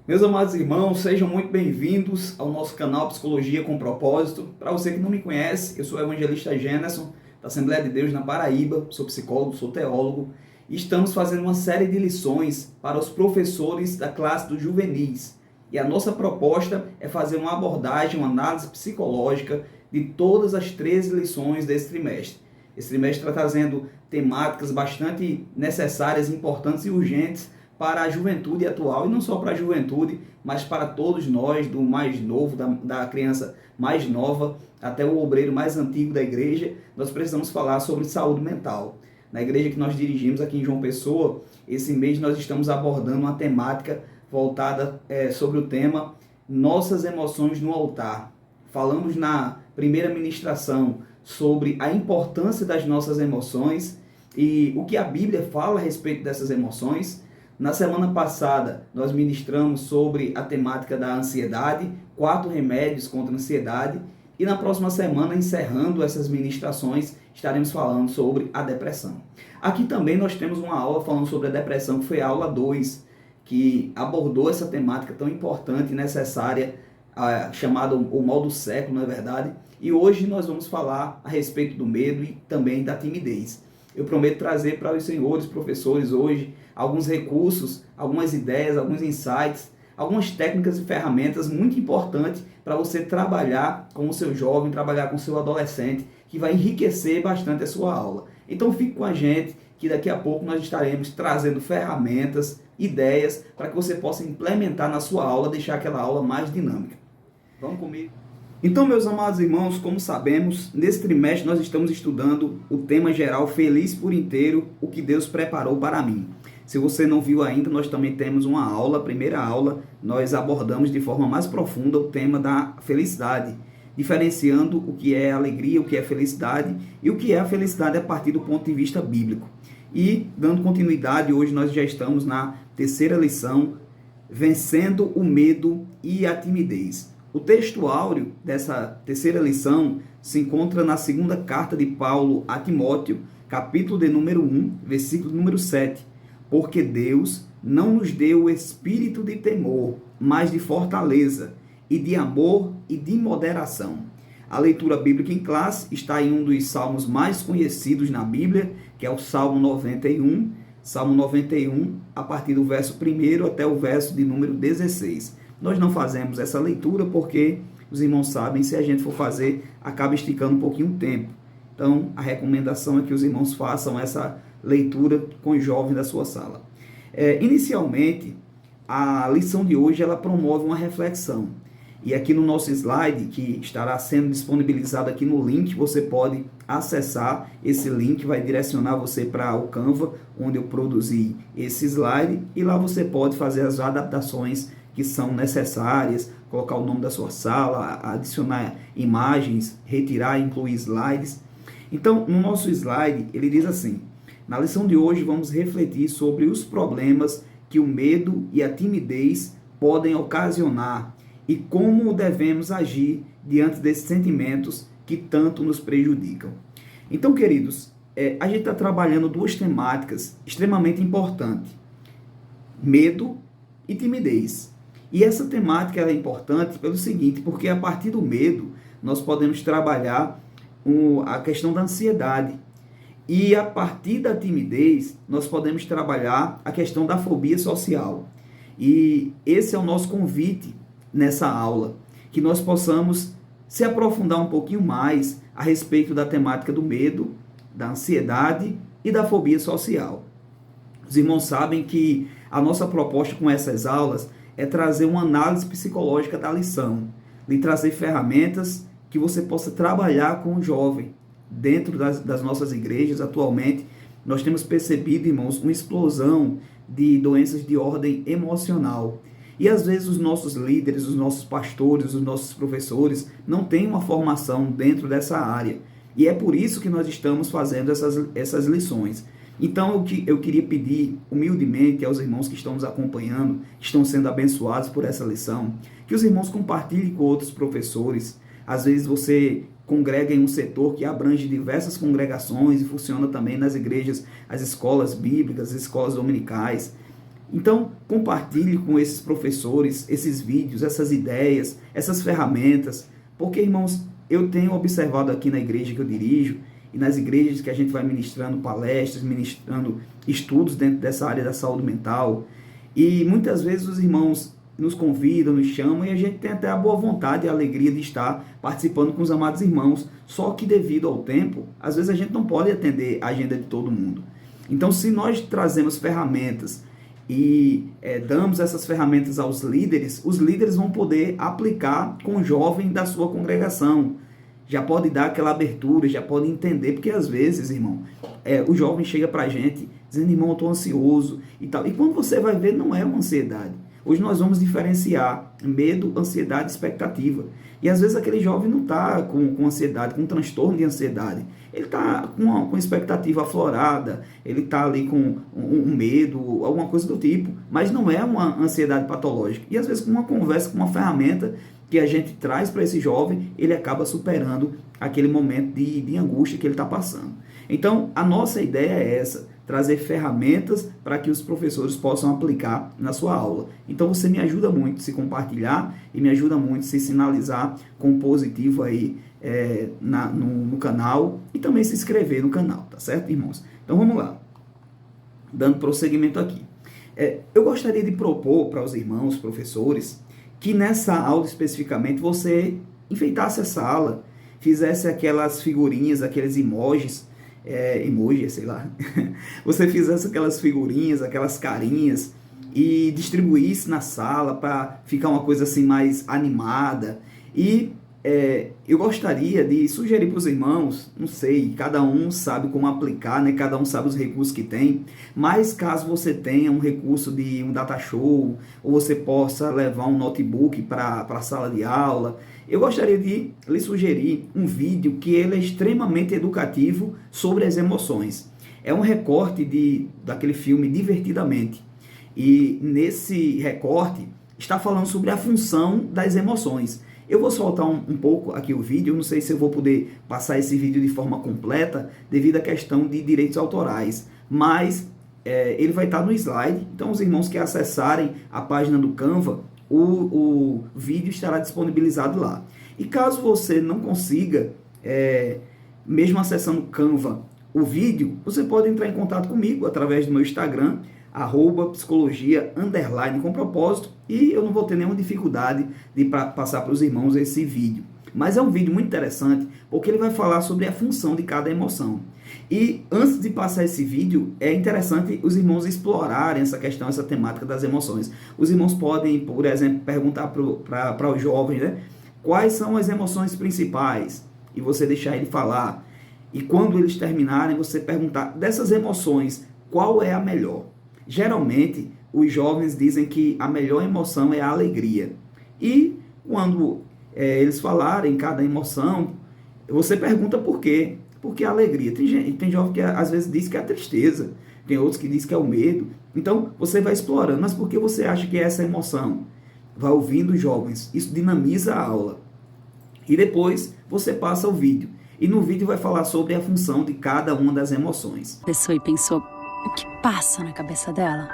Meus amados irmãos, sejam muito bem-vindos ao nosso canal Psicologia com Propósito. Para você que não me conhece, eu sou o evangelista Gênerson, da Assembleia de Deus na Paraíba, sou psicólogo, sou teólogo, e estamos fazendo uma série de lições para os professores da classe dos juvenis. E a nossa proposta é fazer uma abordagem, uma análise psicológica de todas as 13 lições desse trimestre. Esse trimestre está trazendo temáticas bastante necessárias, importantes e urgentes para a juventude atual, e não só para a juventude, mas para todos nós, do mais novo, da criança mais nova, até o obreiro mais antigo da igreja. Nós precisamos falar sobre saúde mental. Na igreja que nós dirigimos aqui em João Pessoa, esse mês nós estamos abordando uma temática voltada sobre o tema Nossas Emoções no Altar. Falamos na primeira ministração sobre a importância das nossas emoções e o que a Bíblia fala a respeito dessas emoções. Na semana passada, nós ministramos sobre a temática da ansiedade, 4 remédios contra a ansiedade, e na próxima semana, encerrando essas ministrações, estaremos falando sobre a depressão. Aqui também nós temos uma aula falando sobre a depressão, que foi a aula 2, que abordou essa temática tão importante e necessária, chamada o mal do século, não é verdade? E hoje nós vamos falar a respeito do medo e também da timidez. Eu prometo trazer para os senhores professores hoje alguns recursos, algumas ideias, alguns insights, algumas técnicas e ferramentas muito importantes para você trabalhar com o seu jovem, trabalhar com o seu adolescente, que vai enriquecer bastante a sua aula. Então fique com a gente, que daqui a pouco nós estaremos trazendo ferramentas, ideias, para que você possa implementar na sua aula, deixar aquela aula mais dinâmica. Vamos comigo? Então, meus amados irmãos, como sabemos, nesse trimestre nós estamos estudando o tema geral Feliz por Inteiro, o que Deus preparou para mim. Se você não viu ainda, nós também temos uma aula, a primeira aula, nós abordamos de forma mais profunda o tema da felicidade, diferenciando o que é alegria, o que é felicidade e o que é a felicidade a partir do ponto de vista bíblico. E, dando continuidade, hoje nós já estamos na terceira lição, Vencendo o Medo e a Timidez. O texto áureo dessa terceira lição se encontra na segunda carta de Paulo a Timóteo, capítulo de número 1, versículo número 7. Porque Deus não nos deu o espírito de temor, mas de fortaleza, e de amor e de moderação. A leitura bíblica em classe está em um dos salmos mais conhecidos na Bíblia, que é o Salmo 91. Salmo 91, a partir do verso 1 até o verso de número 16. Nós não fazemos essa leitura porque os irmãos sabem, se a gente for fazer, acaba esticando um pouquinho o tempo. Então, a recomendação é que os irmãos façam essa leitura com os jovens da sua sala. Inicialmente, a lição de hoje ela promove uma reflexão. E aqui no nosso slide, que estará sendo disponibilizado aqui no link, você pode acessar esse link, vai direcionar você para o Canva, onde eu produzi esse slide, e lá você pode fazer as adaptações que são necessárias, colocar o nome da sua sala, adicionar imagens, retirar e incluir slides. Então, no nosso slide, ele diz assim: na lição de hoje vamos refletir sobre os problemas que o medo e a timidez podem ocasionar e como devemos agir diante desses sentimentos que tanto nos prejudicam. Então, queridos, a gente está trabalhando duas temáticas extremamente importantes: medo e timidez. E essa temática é importante pelo seguinte, porque a partir do medo nós podemos trabalhar a questão da ansiedade. E a partir da timidez nós podemos trabalhar a questão da fobia social. E esse é o nosso convite nessa aula, que nós possamos se aprofundar um pouquinho mais a respeito da temática do medo, da ansiedade e da fobia social. Os irmãos sabem que a nossa proposta com essas aulas é trazer uma análise psicológica da lição, lhe trazer ferramentas que você possa trabalhar com o jovem. Dentro das nossas igrejas, atualmente, nós temos percebido, irmãos, uma explosão de doenças de ordem emocional. E às vezes os nossos líderes, os nossos pastores, os nossos professores não têm uma formação dentro dessa área. E é por isso que nós estamos fazendo essas lições. Então eu queria pedir humildemente aos irmãos que estão nos acompanhando, que estão sendo abençoados por essa lição, que os irmãos compartilhem com outros professores. Às vezes você congrega em um setor que abrange diversas congregações e funciona também nas igrejas, as escolas bíblicas, as escolas dominicais. Então, compartilhe com esses professores esses vídeos, essas ideias, essas ferramentas, porque, irmãos, eu tenho observado aqui na igreja que eu dirijo e nas igrejas que a gente vai ministrando palestras, ministrando estudos dentro dessa área da saúde mental, e muitas vezes os irmãos nos convidam, nos chamam, e a gente tem até a boa vontade e a alegria de estar participando com os amados irmãos, só que devido ao tempo, às vezes a gente não pode atender a agenda de todo mundo. Então, se nós trazemos ferramentas e damos essas ferramentas aos líderes, os líderes vão poder aplicar com o jovem da sua congregação. Já pode dar aquela abertura, já pode entender, porque às vezes, irmão, o jovem chega pra gente dizendo, irmão, eu estou ansioso e tal. E quando você vai ver, não é uma ansiedade. Hoje nós vamos diferenciar medo, ansiedade e expectativa. E às vezes aquele jovem não está com ansiedade, com transtorno de ansiedade. Ele está com expectativa aflorada, ele está ali com um medo, alguma coisa do tipo. Mas não é uma ansiedade patológica. E às vezes com uma conversa, com uma ferramenta que a gente traz para esse jovem, ele acaba superando aquele momento de angústia que ele está passando. Então, a nossa ideia é essa, trazer ferramentas para que os professores possam aplicar na sua aula. Então, você me ajuda muito se compartilhar e me ajuda muito se sinalizar com positivo aí no canal e também se inscrever no canal, tá certo, irmãos? Então, vamos lá. Dando prosseguimento aqui. Eu gostaria de propor para os irmãos, professores, que nessa aula especificamente você enfeitasse a sala, fizesse aquelas figurinhas, aqueles emojis, sei lá, você fizesse aquelas figurinhas, aquelas carinhas e distribuísse na sala para ficar uma coisa assim mais animada. E eu gostaria de sugerir para os irmãos, não sei, cada um sabe como aplicar, né? Cada um sabe os recursos que tem, mas caso você tenha um recurso de um data show, ou você possa levar um notebook para a sala de aula, eu gostaria de lhe sugerir um vídeo que ele é extremamente educativo sobre as emoções. É um recorte daquele filme Divertidamente, e nesse recorte está falando sobre a função das emoções. Eu vou soltar um pouco aqui o vídeo, eu não sei se eu vou poder passar esse vídeo de forma completa, devido à questão de direitos autorais, mas ele vai estar no slide, então os irmãos que acessarem a página do Canva, o vídeo estará disponibilizado lá. E caso você não consiga, mesmo acessando o Canva, o vídeo, você pode entrar em contato comigo através do meu Instagram, @psicologia_com propósito, e eu não vou ter nenhuma dificuldade de passar para os irmãos esse vídeo. Mas é um vídeo muito interessante, porque ele vai falar sobre a função de cada emoção. E antes de passar esse vídeo, é interessante os irmãos explorarem essa questão, essa temática das emoções. Os irmãos podem, por exemplo, perguntar para os jovens, né, quais são as emoções principais, e você deixar ele falar. E quando eles terminarem, você perguntar, dessas emoções, qual é a melhor? Geralmente, os jovens dizem que a melhor emoção é a alegria. E quando eles falarem cada emoção, você pergunta por quê? Porque a alegria. Tem jovem que às vezes diz que é a tristeza, tem outros que diz que é o medo. Então, você vai explorando. Mas por que você acha que é essa emoção? Vai ouvindo os jovens. Isso dinamiza a aula. E depois, você passa o vídeo. E no vídeo vai falar sobre a função de cada uma das emoções. A pessoa pensou... O que passa na cabeça dela?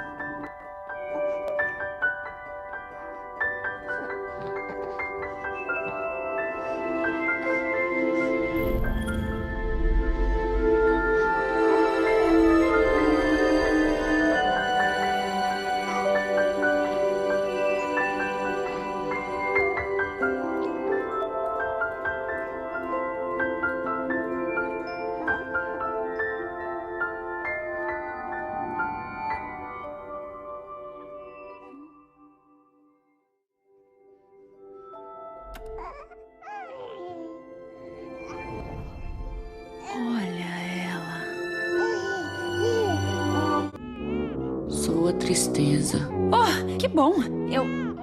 Sou a tristeza. Oh, que bom!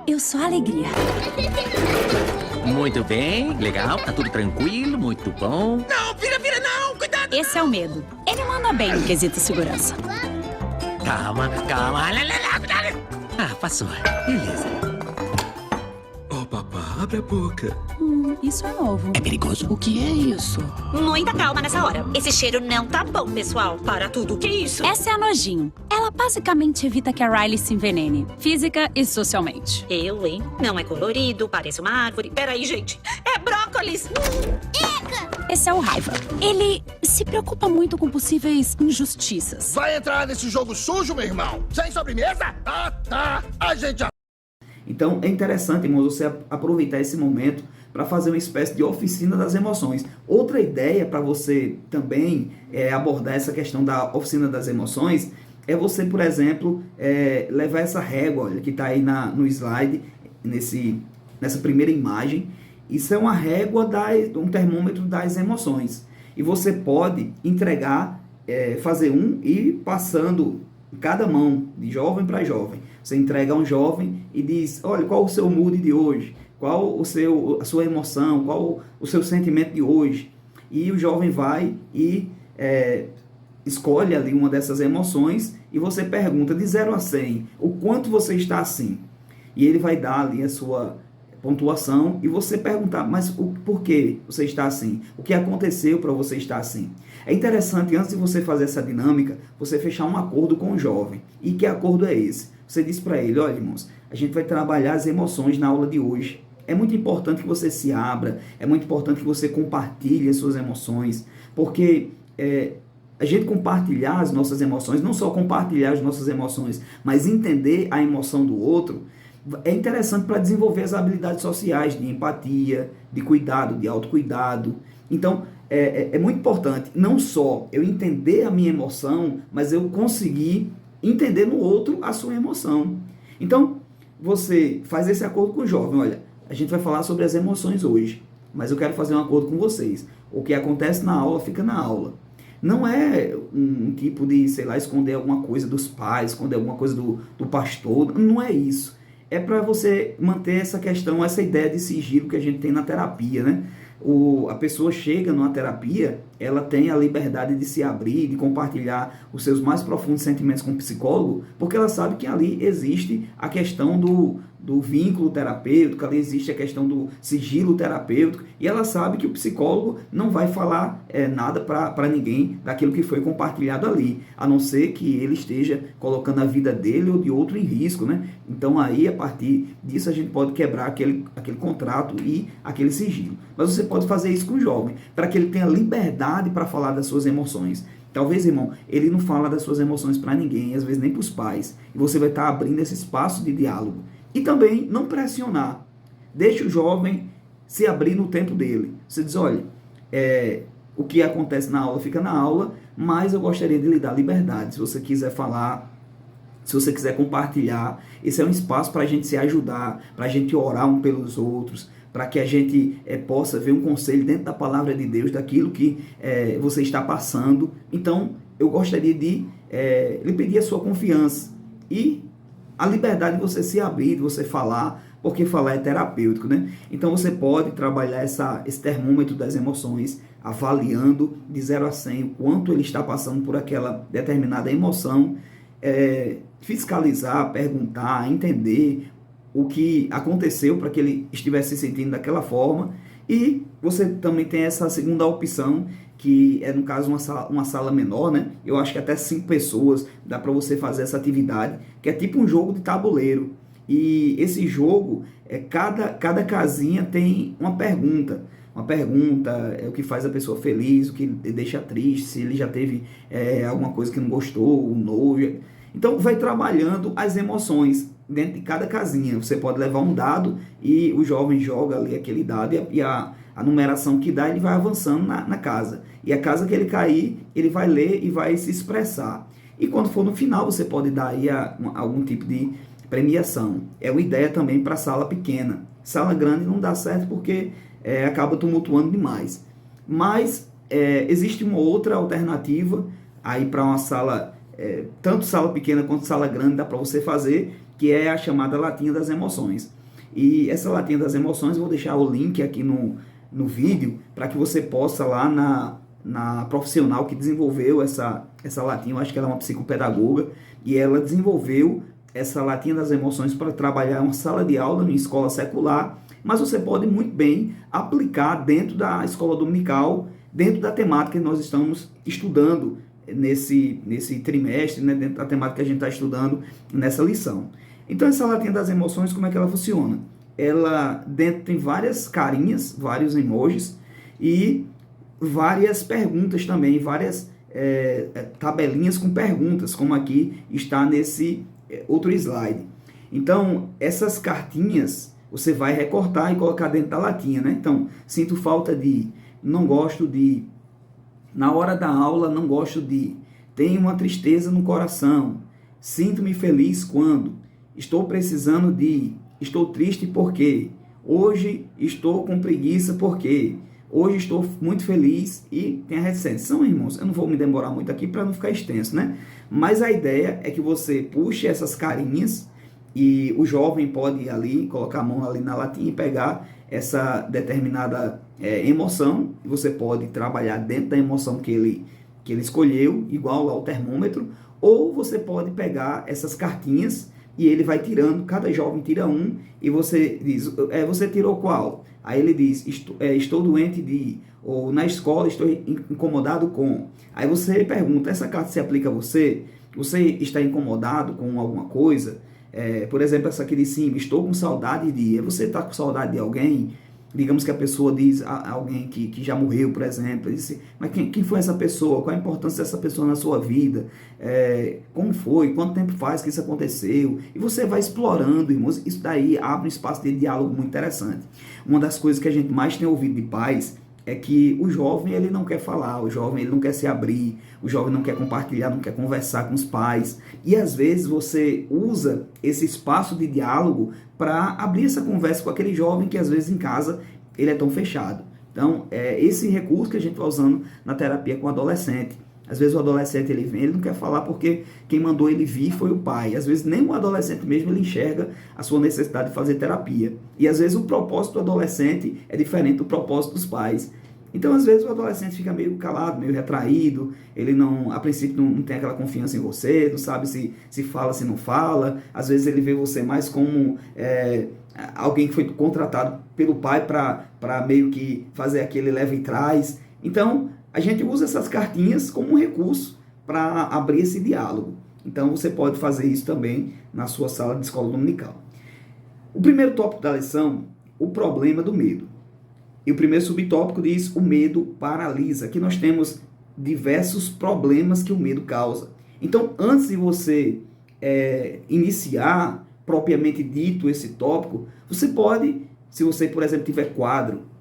Eu sou a alegria. Muito bem, legal, tá tudo tranquilo, muito bom. Não, vira, não, cuidado! Esse é o medo. Ele manda bem no quesito segurança. Calma, cuidado. Ah, passou, beleza. Oh, papá, abre a boca. Isso é novo. É perigoso? O que é isso? Muita calma nessa hora. Esse cheiro não tá bom, pessoal. Para tudo. O que é isso? Essa é a Nojinho. Ela Ela basicamente evita que a Riley se envenene, física e socialmente. Eu, hein? Não é colorido, parece uma árvore. Peraí, gente. É brócolis! Esse é o Raiva. Ele se preocupa muito com possíveis injustiças. Vai entrar nesse jogo sujo, meu irmão? Sem sobremesa? Ah, tá. A gente já... Então é interessante, irmãos, você aproveitar esse momento para fazer uma espécie de oficina das emoções. Outra ideia para você também abordar essa questão da oficina das emoções é você, por exemplo, levar essa régua, olha, que está aí no slide, nessa primeira imagem. Isso é uma régua, um termômetro das emoções. E você pode entregar, fazer e ir passando em cada mão, de jovem para jovem. Você entrega a um jovem e diz, olha, qual o seu mood de hoje? Qual a sua emoção? Qual o seu sentimento de hoje? E o jovem vai e escolhe ali uma dessas emoções e você pergunta de 0 a 100, o quanto você está assim? E ele vai dar ali a sua pontuação e você perguntar, mas por que você está assim? O que aconteceu para você estar assim? É interessante, antes de você fazer essa dinâmica, você fechar um acordo com o jovem. E que acordo é esse? Você diz para ele, olha, irmãos, a gente vai trabalhar as emoções na aula de hoje. É muito importante que você se abra, é muito importante que você compartilhe as suas emoções, porque a gente compartilhar as nossas emoções, não só compartilhar as nossas emoções, mas entender a emoção do outro, é interessante para desenvolver as habilidades sociais de empatia, de cuidado, de autocuidado. Então, é muito importante não só eu entender a minha emoção, mas eu conseguir entender no outro a sua emoção. Então, você faz esse acordo com o jovem. Olha, a gente vai falar sobre as emoções hoje, mas eu quero fazer um acordo com vocês. O que acontece na aula, fica na aula. Não é um tipo de, sei lá, esconder alguma coisa dos pais, esconder alguma coisa do pastor. Não é isso. É para você manter essa questão, essa ideia de sigilo que a gente tem na terapia, né? A pessoa chega numa terapia, ela tem a liberdade de se abrir, de compartilhar os seus mais profundos sentimentos com o psicólogo, porque ela sabe que ali existe a questão do vínculo terapêutico, ali existe a questão do sigilo terapêutico, e ela sabe que o psicólogo não vai falar nada para ninguém daquilo que foi compartilhado ali, a não ser que ele esteja colocando a vida dele ou de outro em risco, né? Então aí, a partir disso, a gente pode quebrar aquele contrato e aquele sigilo. Mas você pode fazer isso com o jovem, para que ele tenha liberdade para falar das suas emoções. Talvez, irmão, ele não fala das suas emoções para ninguém, às vezes nem para os pais, e você vai estar abrindo esse espaço de diálogo. E também não pressionar. Deixe o jovem se abrir no tempo dele. Você diz, olha, o que acontece na aula fica na aula, mas eu gostaria de lhe dar liberdade. Se você quiser falar, se você quiser compartilhar, esse é um espaço para a gente se ajudar, para a gente orar um pelos outros, para que a gente possa ver um conselho dentro da palavra de Deus, daquilo que você está passando. Então, eu gostaria de lhe pedir a sua confiança e a liberdade de você se abrir, de você falar, porque falar é terapêutico, né? Então você pode trabalhar esse termômetro das emoções, avaliando de 0 a 100 o quanto ele está passando por aquela determinada emoção, fiscalizar, perguntar, entender o que aconteceu para que ele estivesse se sentindo daquela forma. E você também tem essa segunda opção, que é, no caso, uma sala menor, né? Eu acho que até 5 pessoas dá para você fazer essa atividade, que é tipo um jogo de tabuleiro. E esse jogo, cada casinha tem uma pergunta. Uma pergunta é o que faz a pessoa feliz, o que deixa triste, se ele já teve alguma coisa que não gostou, um nojo. Então, vai trabalhando as emoções dentro de cada casinha. Você pode levar um dado e o jovem joga ali aquele dado e a numeração que dá, ele vai avançando na casa. E a casa que ele cair, ele vai ler e vai se expressar. E quando for no final, você pode dar aí algum tipo de premiação. É uma ideia também para sala pequena. Sala grande não dá certo porque acaba tumultuando demais. Mas existe uma outra alternativa aí para uma sala, tanto sala pequena quanto sala grande dá para você fazer, que é a chamada latinha das emoções. E essa latinha das emoções, eu vou deixar o link aqui no vídeo, para que você possa lá na profissional que desenvolveu essa latinha, eu acho que ela é uma psicopedagoga, e ela desenvolveu essa latinha das emoções para trabalhar uma sala de aula em escola secular, mas você pode muito bem aplicar dentro da escola dominical, dentro da temática que nós estamos estudando nesse trimestre, né, dentro da temática que a gente está estudando nessa lição. Então, essa latinha das emoções, como é que ela funciona? Ela dentro tem várias carinhas, vários emojis e várias perguntas também, várias tabelinhas com perguntas, como aqui está nesse outro slide. Então, essas cartinhas você vai recortar e colocar dentro da latinha, né? Então, sinto falta de, não gosto de, na hora da aula não gosto de, tenho uma tristeza no coração, sinto-me feliz quando, estou precisando de, estou triste porque, hoje estou com preguiça porque, hoje estou muito feliz e tem a reticência. São, irmãos, eu não vou me demorar muito aqui para não ficar extenso, né? Mas a ideia é que você puxe essas carinhas e o jovem pode ir ali, colocar a mão ali na latinha e pegar essa determinada emoção, e você pode trabalhar dentro da emoção que ele escolheu, igual ao termômetro, ou você pode pegar essas cartinhas e ele vai tirando, cada jovem tira um, e você diz, você tirou qual? Aí ele diz, estou doente de, ou na escola estou incomodado com. Aí você pergunta, essa carta se aplica a você? Você está incomodado com alguma coisa? Por exemplo, essa aqui de cima, estou com saudade de... Você está com saudade de alguém? Digamos que a pessoa diz a alguém que já morreu, por exemplo. Diz, mas quem foi essa pessoa? Qual a importância dessa pessoa na sua vida? Como foi? Quanto tempo faz que isso aconteceu? E você vai explorando, irmãos. Isso daí abre um espaço de diálogo muito interessante. Uma das coisas que a gente mais tem ouvido de pais é que o jovem ele não quer falar, o jovem ele não quer se abrir, o jovem não quer compartilhar, não quer conversar com os pais. E às vezes você usa esse espaço de diálogo para abrir essa conversa com aquele jovem que às vezes em casa ele é tão fechado. Então, é esse recurso que a gente está usando na terapia com o adolescente. Às vezes o adolescente ele vem, ele não quer falar porque quem mandou ele vir foi o pai. Às vezes nem o adolescente mesmo ele enxerga a sua necessidade de fazer terapia. E às vezes o propósito do adolescente é diferente do propósito dos pais. Então às vezes o adolescente fica meio calado, meio retraído, ele não, a princípio não tem aquela confiança em você, não sabe se fala, se não fala. Às vezes ele vê você mais como alguém que foi contratado pelo pai para meio que fazer aquele leva e traz. Então, a gente usa essas cartinhas como um recurso para abrir esse diálogo. Então, você pode fazer isso também na sua sala de escola dominical. O primeiro tópico da lição, o problema do medo. E o primeiro subtópico diz, o medo paralisa. Aqui nós temos diversos problemas que o medo causa. Então, antes de você iniciar propriamente dito esse tópico, você pode, se você, por exemplo, tiver quadro,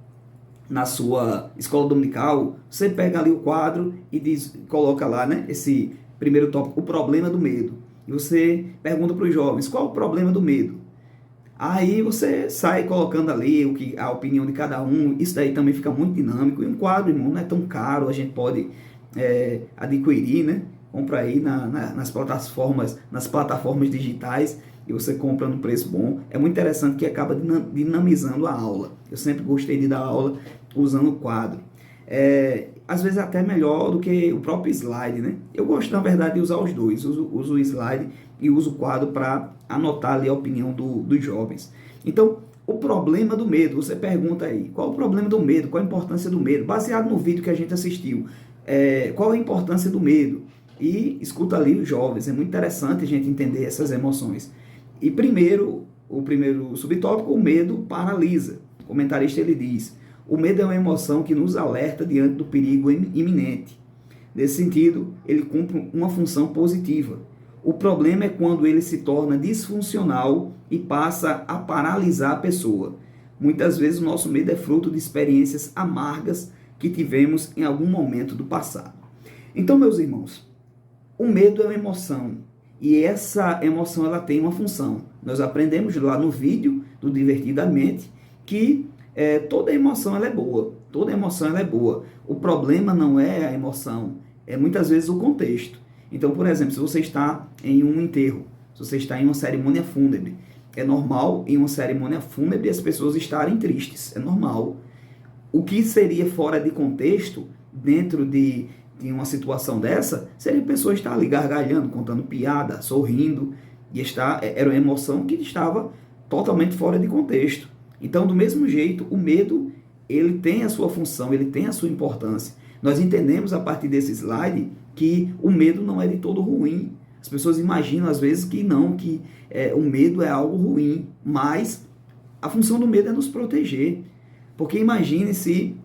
na sua escola dominical, você pega ali o quadro e coloca lá, né, esse primeiro tópico, o problema do medo. E você pergunta para os jovens, qual o problema do medo? Aí você sai colocando ali a opinião de cada um. Isso daí também fica muito dinâmico. E um quadro, irmão, não é tão caro, a gente pode adquirir, né? Compra aí nas plataformas digitais e você compra no preço bom. É muito interessante que acaba dinamizando a aula. Eu sempre gostei de dar aula usando o quadro. Às vezes até melhor do que o próprio slide, né? Eu gosto, na verdade, de usar os dois. Uso o slide e uso o quadro para anotar ali a opinião dos jovens. Então, o problema do medo. Você pergunta aí, qual o problema do medo? Qual a importância do medo? Baseado no vídeo que a gente assistiu. Qual a importância do medo? E escuta ali os jovens. É muito interessante a gente entender essas emoções. E o primeiro subtópico, o medo paralisa. O comentarista ele diz, o medo é uma emoção que nos alerta diante do perigo iminente. Nesse sentido, ele cumpre uma função positiva. O problema é quando ele se torna disfuncional e passa a paralisar a pessoa. Muitas vezes o nosso medo é fruto de experiências amargas que tivemos em algum momento do passado. Então, meus irmãos, o medo é uma emoção. E essa emoção ela tem uma função. Nós aprendemos lá no vídeo do Divertidamente que toda emoção ela é boa. Toda emoção ela é boa. O problema não é a emoção, é muitas vezes o contexto. Então, por exemplo, se você está em um enterro, se você está em uma cerimônia fúnebre, é normal em uma cerimônia fúnebre as pessoas estarem tristes. É normal. O que seria fora de contexto, dentro de uma situação dessa, seria a pessoa estar ali gargalhando, contando piada, sorrindo, e era uma emoção que estava totalmente fora de contexto. Então, do mesmo jeito, o medo, ele tem a sua função, ele tem a sua importância. Nós entendemos a partir desse slide que o medo não é de todo ruim. As pessoas imaginam às vezes que não, que o medo é algo ruim, mas a função do medo é nos proteger. Porque imagine se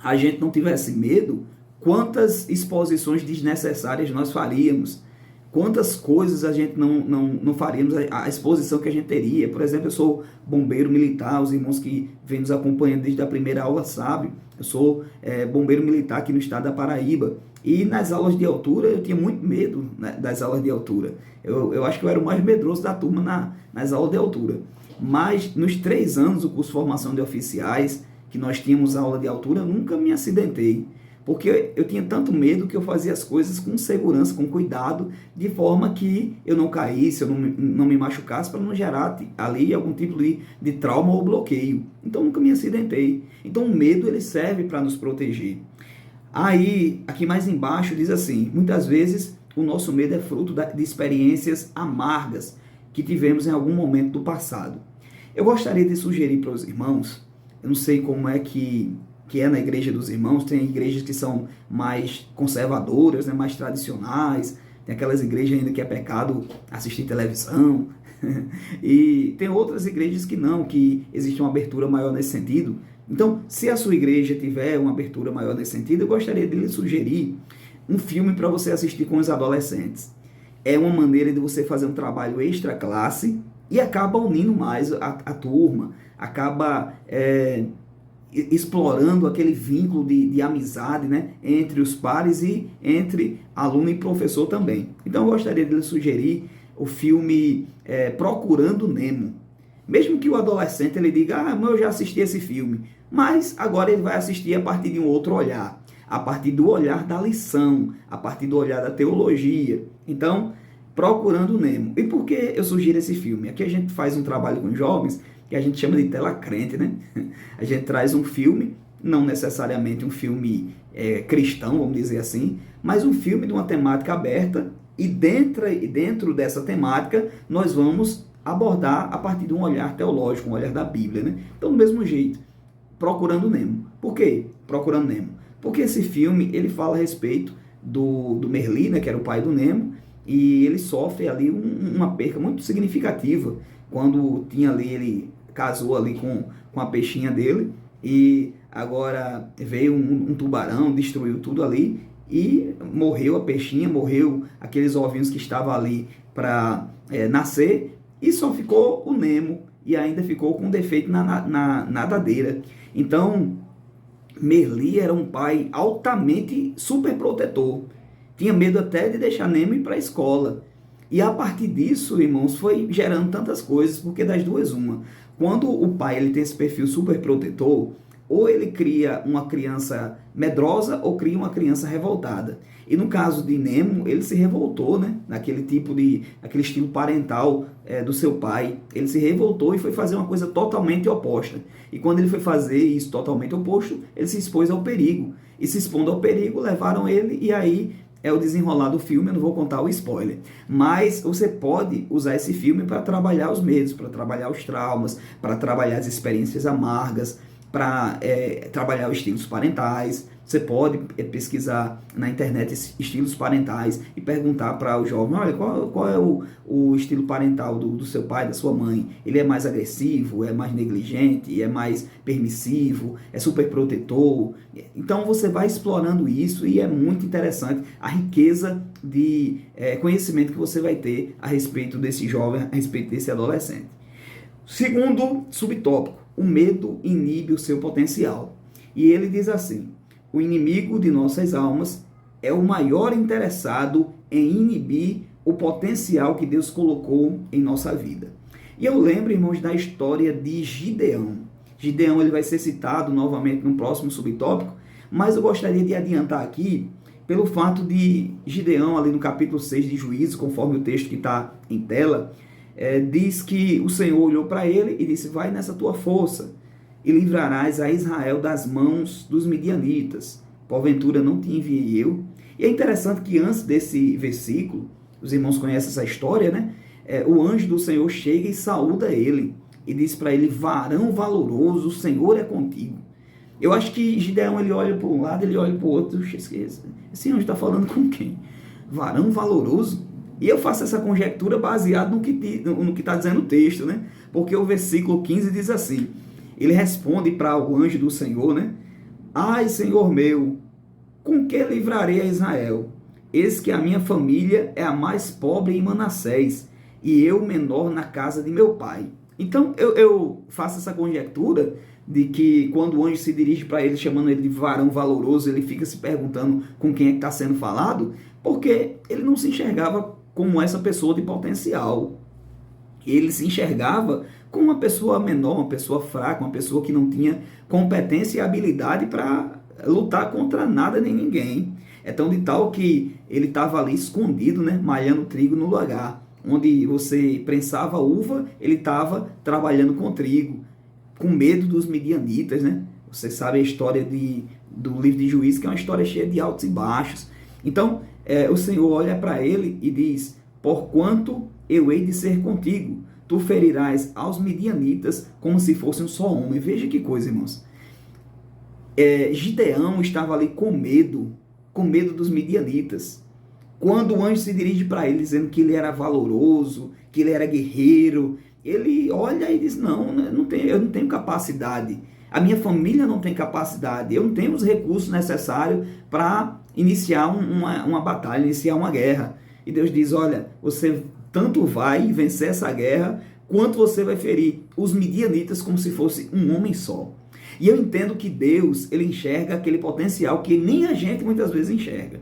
a gente não tivesse medo, quantas exposições desnecessárias nós faríamos, quantas coisas a gente não faríamos, a exposição que a gente teria. Por exemplo, eu sou bombeiro militar, os irmãos que vêm nos acompanhando desde a primeira aula sabem, eu sou bombeiro militar aqui no estado da Paraíba, e nas aulas de altura eu tinha muito medo, né, das aulas de altura. Eu acho que eu era o mais medroso da turma nas aulas de altura. Mas nos 3 anos do curso de formação de oficiais, que nós tínhamos aula de altura, eu nunca me acidentei. Porque eu tinha tanto medo que eu fazia as coisas com segurança, com cuidado, de forma que eu não caísse, eu não me machucasse, para não gerar ali algum tipo de trauma ou bloqueio. Então nunca me acidentei. Então o medo ele serve para nos proteger. Aí, aqui mais embaixo diz assim, muitas vezes o nosso medo é fruto de experiências amargas que tivemos em algum momento do passado. Eu gostaria de sugerir para os irmãos, eu não sei como é que é na igreja dos irmãos, tem igrejas que são mais conservadoras, né, mais tradicionais, tem aquelas igrejas ainda que é pecado assistir televisão, e tem outras igrejas que não, que existe uma abertura maior nesse sentido. Então, se a sua igreja tiver uma abertura maior nesse sentido, eu gostaria de lhe sugerir um filme para você assistir com os adolescentes. É uma maneira de você fazer um trabalho extra classe e acaba unindo mais a turma, acaba explorando aquele vínculo de amizade, né, entre os pares e entre aluno e professor também. Então eu gostaria de lhe sugerir o filme Procurando Nemo. Mesmo que o adolescente ele diga, mas eu já assisti esse filme, mas agora ele vai assistir a partir de um outro olhar, a partir do olhar da lição, a partir do olhar da teologia. Então, Procurando Nemo. E por que eu sugiro esse filme? Aqui a gente faz um trabalho com jovens que a gente chama de tela crente, né? A gente traz um filme, não necessariamente um filme cristão, vamos dizer assim, mas um filme de uma temática aberta e dentro dessa temática nós vamos abordar a partir de um olhar teológico, um olhar da Bíblia, né? Então, do mesmo jeito, Procurando Nemo. Por quê? Procurando Nemo. Porque esse filme, ele fala a respeito do Merli, né, que era o pai do Nemo, e ele sofre ali uma perca muito significativa quando tinha ali, ele casou ali com a peixinha dele, e agora veio um tubarão, destruiu tudo ali, e morreu a peixinha, morreu aqueles ovinhos que estavam ali para nascer, e só ficou o Nemo, e ainda ficou com um defeito na nadadeira. Então, Merli era um pai altamente super protetor. Tinha medo até de deixar Nemo ir para a escola. E a partir disso, irmãos, foi gerando tantas coisas, porque das duas uma. Quando o pai ele tem esse perfil super protetor, ou ele cria uma criança medrosa ou cria uma criança revoltada. E no caso de Nemo, ele se revoltou, né? Naquele estilo parental do seu pai. Ele se revoltou e foi fazer uma coisa totalmente oposta. E quando ele foi fazer isso totalmente oposto, ele se expôs ao perigo. E se expondo ao perigo, levaram ele, e aí é o desenrolar do filme, eu não vou contar o spoiler. Mas você pode usar esse filme para trabalhar os medos, para trabalhar os traumas, para trabalhar as experiências amargas, para trabalhar os estilos parentais. Você pode pesquisar na internet estilos parentais e perguntar para o jovem, olha, qual é o estilo parental do seu pai, da sua mãe? Ele é mais agressivo, é mais negligente, é mais permissivo, é super protetor? Então você vai explorando isso e é muito interessante a riqueza de conhecimento que você vai ter a respeito desse jovem, a respeito desse adolescente. Segundo subtópico, o medo inibe o seu potencial. E ele diz assim: o inimigo de nossas almas é o maior interessado em inibir o potencial que Deus colocou em nossa vida. E eu lembro, irmãos, da história de Gideão. Gideão ele vai ser citado novamente no próximo subtópico, mas eu gostaria de adiantar aqui pelo fato de Gideão, ali no capítulo 6 de Juízes, conforme o texto que está em tela, diz que o Senhor olhou para ele e disse: vai nessa tua força e livrarás a Israel das mãos dos midianitas. Porventura não te enviei eu? E é interessante que antes desse versículo, os irmãos conhecem essa história, né? O anjo do Senhor chega e saúda ele e diz para ele: varão valoroso, o Senhor é contigo. Eu acho que Gideão, ele olha para um lado, ele olha para o outro, esse anjo está falando com quem? Varão valoroso? E eu faço essa conjectura baseado no que está dizendo o texto, né? Porque o versículo 15 diz assim, ele responde para o anjo do Senhor, né? Ai, Senhor meu, com que livrarei a Israel? Eis que a minha família é a mais pobre em Manassés, e eu menor na casa de meu pai. Então, eu faço essa conjectura de que quando o anjo se dirige para ele, chamando ele de varão valoroso, ele fica se perguntando com quem é que está sendo falado, porque ele não se enxergava como essa pessoa de potencial. Ele se enxergava como uma pessoa menor, uma pessoa fraca, uma pessoa que não tinha competência e habilidade para lutar contra nada nem ninguém. É tão de tal que ele estava ali escondido, né, malhando trigo no lagar. Onde você prensava uva, ele estava trabalhando com trigo, com medo dos midianitas, né? Você sabe a história do livro de Juízes, que é uma história cheia de altos e baixos. Então, o Senhor olha para ele e diz, porquanto eu hei de ser contigo, tu ferirás aos midianitas como se fosse um só homem. Veja que coisa, irmãos. Gideão estava ali com medo dos midianitas. Quando o anjo se dirige para ele, dizendo que ele era valoroso, que ele era guerreiro, ele olha e diz, não, eu não tenho capacidade, a minha família não tem capacidade, eu não tenho os recursos necessários para iniciar uma batalha, iniciar uma guerra. E Deus diz, olha, você tanto vai vencer essa guerra, quanto você vai ferir os midianitas como se fosse um homem só. E eu entendo que Deus, ele enxerga aquele potencial que nem a gente muitas vezes enxerga.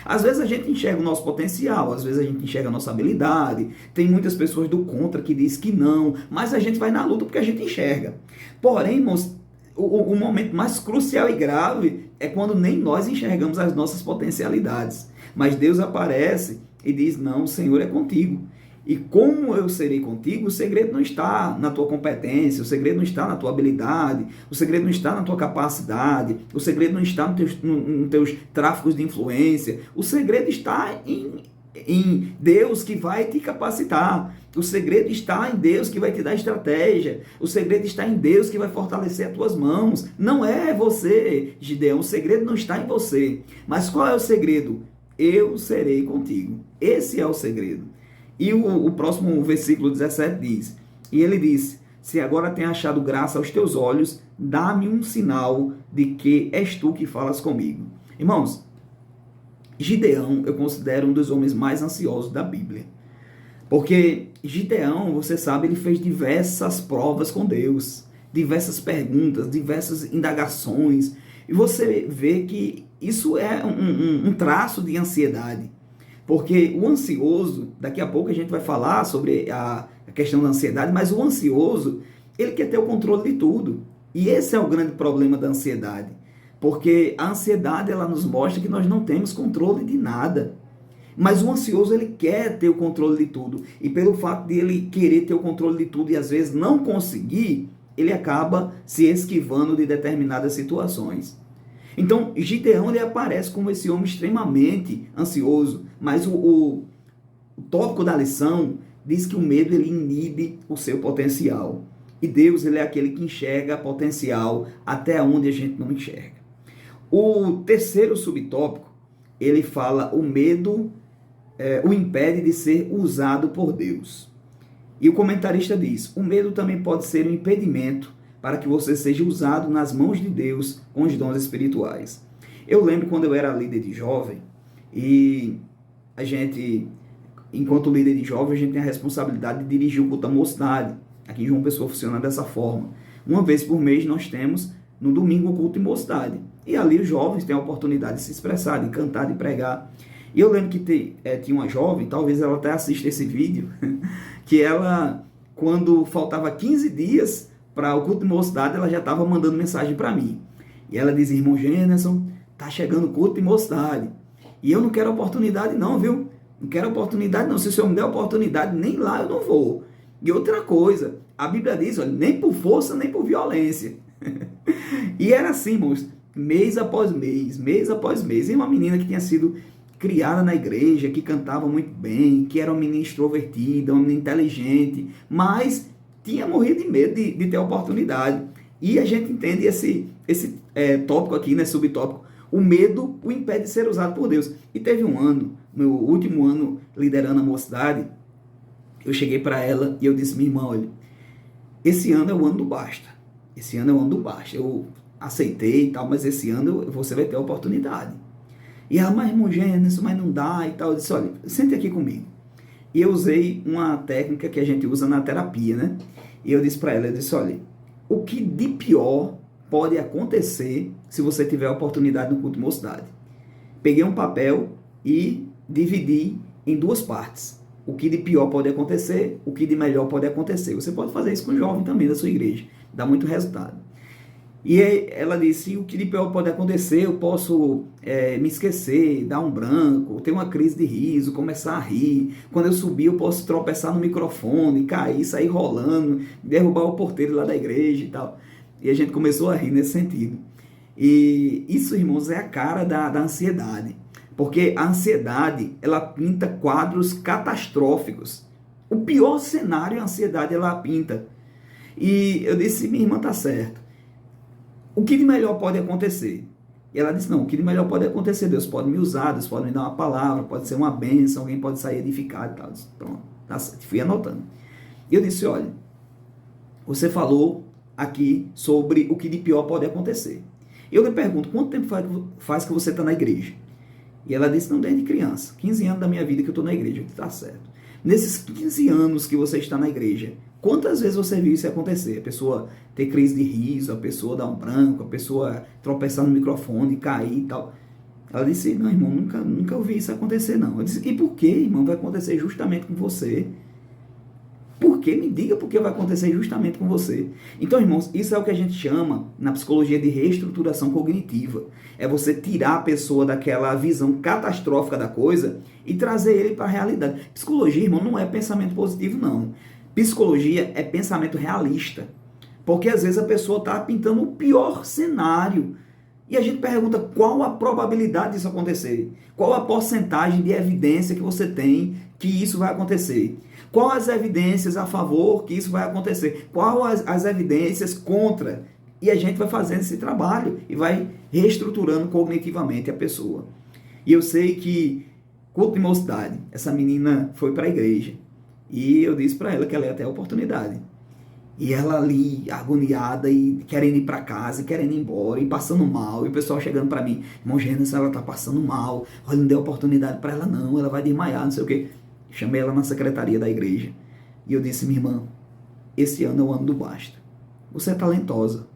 Às vezes a gente enxerga o nosso potencial, às vezes a gente enxerga a nossa habilidade, tem muitas pessoas do contra que diz que não, mas a gente vai na luta porque a gente enxerga. Porém, irmãos, o momento mais crucial e grave é quando nem nós enxergamos as nossas potencialidades. Mas Deus aparece e diz, não, o Senhor é contigo. E como eu serei contigo, o segredo não está na tua competência, o segredo não está na tua habilidade, o segredo não está na tua capacidade, o segredo não está nos teus tráficos de influência, o segredo está em Deus que vai te capacitar, o segredo está em Deus que vai te dar estratégia, o segredo está em Deus que vai fortalecer as tuas mãos. Não é você, Gideão, o segredo não está em você. Mas qual é o segredo? Eu serei contigo. Esse é o segredo. E o próximo versículo 17 diz, e ele disse, se agora tem achado graça aos teus olhos, dá-me um sinal de que és tu que falas comigo. Irmãos, Gideão eu considero um dos homens mais ansiosos da Bíblia. Porque Gideão, você sabe, ele fez diversas provas com Deus, diversas perguntas, diversas indagações. E você vê que isso é um traço de ansiedade. Porque o ansioso, daqui a pouco a gente vai falar sobre a questão da ansiedade, mas o ansioso, ele quer ter o controle de tudo. E esse é o grande problema da ansiedade. Porque a ansiedade, ela nos mostra que nós não temos controle de nada. Mas o ansioso, ele quer ter o controle de tudo. E pelo fato de ele querer ter o controle de tudo e às vezes não conseguir, ele acaba se esquivando de determinadas situações. Então, Gideão, ele aparece como esse homem extremamente ansioso, mas o tópico da lição diz que o medo, ele inibe o seu potencial. E Deus, ele é aquele que enxerga potencial até onde a gente não enxerga. O terceiro subtópico, ele fala o medo o impede de ser usado por Deus. E o comentarista diz, o medo também pode ser um impedimento para que você seja usado nas mãos de Deus com os dons espirituais. Eu lembro quando eu era líder de jovem, e a gente, enquanto líder de jovem, a gente tem a responsabilidade de dirigir o culto da mocidade. Aqui em João Pessoa funciona dessa forma. Uma vez por mês nós temos, no domingo, o culto de mocidade. E ali os jovens têm a oportunidade de se expressar, de cantar, de pregar. E eu lembro que tinha uma jovem, talvez ela até assista esse vídeo, que ela, quando faltava 15 dias para o culto de mocidade, ela já estava mandando mensagem para mim. E ela dizia, irmão Gêneson, tá chegando o culto de mocidade. E eu não quero oportunidade não, viu? Não quero oportunidade não. Se o Senhor me der oportunidade, nem lá eu não vou. E outra coisa, a Bíblia diz, olha, nem por força, nem por violência. E era assim, irmãos, mês após mês, mês após mês. E uma menina que tinha sido criada na igreja, que cantava muito bem, que era uma menina extrovertida, uma menina inteligente, mas tinha morrido de medo de ter oportunidade. E a gente entende esse tópico aqui, né, subtópico, o medo o impede de ser usado por Deus. E teve um ano, meu último ano liderando a mocidade, eu cheguei para ela e eu disse, minha irmã, olha, esse ano é o ano do basta. Esse ano é o ano do basta. Eu aceitei e tal, mas esse ano você vai ter a oportunidade. E ela, mas irmão Gênesis, mas não dá e tal. Eu disse, olha, sente aqui comigo. E eu usei uma técnica que a gente usa na terapia, né? E eu disse para ela, eu disse, olha, o que de pior pode acontecer se você tiver a oportunidade no culto de mocidade? Peguei um papel e dividi em duas partes. O que de pior pode acontecer, o que de melhor pode acontecer. Você pode fazer isso com o jovem também da sua igreja. Dá muito resultado. E aí ela disse, o que de pior pode acontecer, eu posso me esquecer, dar um branco, ter uma crise de riso, começar a rir. Quando eu subir, eu posso tropeçar no microfone, cair, sair rolando, derrubar o porteiro lá da igreja e tal. E a gente começou a rir nesse sentido. E isso, irmãos, é a cara da ansiedade. Porque a ansiedade, ela pinta quadros catastróficos. O pior cenário, a ansiedade, ela pinta. E eu disse, minha irmã tá certo. O que de melhor pode acontecer? E ela disse, não, o que de melhor pode acontecer? Deus pode me usar, Deus pode me dar uma palavra, pode ser uma bênção, alguém pode sair edificado e tal. Disse, pronto, tá certo. Fui anotando. E eu disse, olha, você falou aqui sobre o que de pior pode acontecer. Eu lhe pergunto, quanto tempo faz que você está na igreja? E ela disse, não, desde criança. 15 anos da minha vida que eu estou na igreja. Eu disse, tá certo. Nesses 15 anos que você está na igreja, quantas vezes você viu isso acontecer? A pessoa ter crise de riso, a pessoa dar um branco, a pessoa tropeçar no microfone, cair e tal. Ela disse, não, irmão, nunca ouvi isso acontecer, não. Eu disse, e por que, irmão, vai acontecer justamente com você? Por que? Me diga por que vai acontecer justamente com você. Então, irmãos, isso é o que a gente chama na psicologia de reestruturação cognitiva. É você tirar a pessoa daquela visão catastrófica da coisa e trazer ele para a realidade. Psicologia, irmão, não é pensamento positivo, não. Psicologia é pensamento realista. Porque às vezes a pessoa está pintando o pior cenário. E a gente pergunta qual a probabilidade disso acontecer. Qual a porcentagem de evidência que você tem que isso vai acontecer. Quais as evidências a favor que isso vai acontecer? Quais as evidências contra? E a gente vai fazendo esse trabalho e vai reestruturando cognitivamente a pessoa. E eu sei que, culto de mocidade, essa menina foi para a igreja. E eu disse para ela que ela ia ter a oportunidade. E ela ali, agoniada, e querendo ir para casa, e querendo ir embora, e passando mal. E o pessoal chegando para mim, irmão Gênesis, ela tá passando mal. Olha, não deu oportunidade para ela não, ela vai desmaiar, não sei o quê. Chamei ela na secretaria da igreja. E eu disse, minha irmã, esse ano é o ano do basta. Você é talentosa.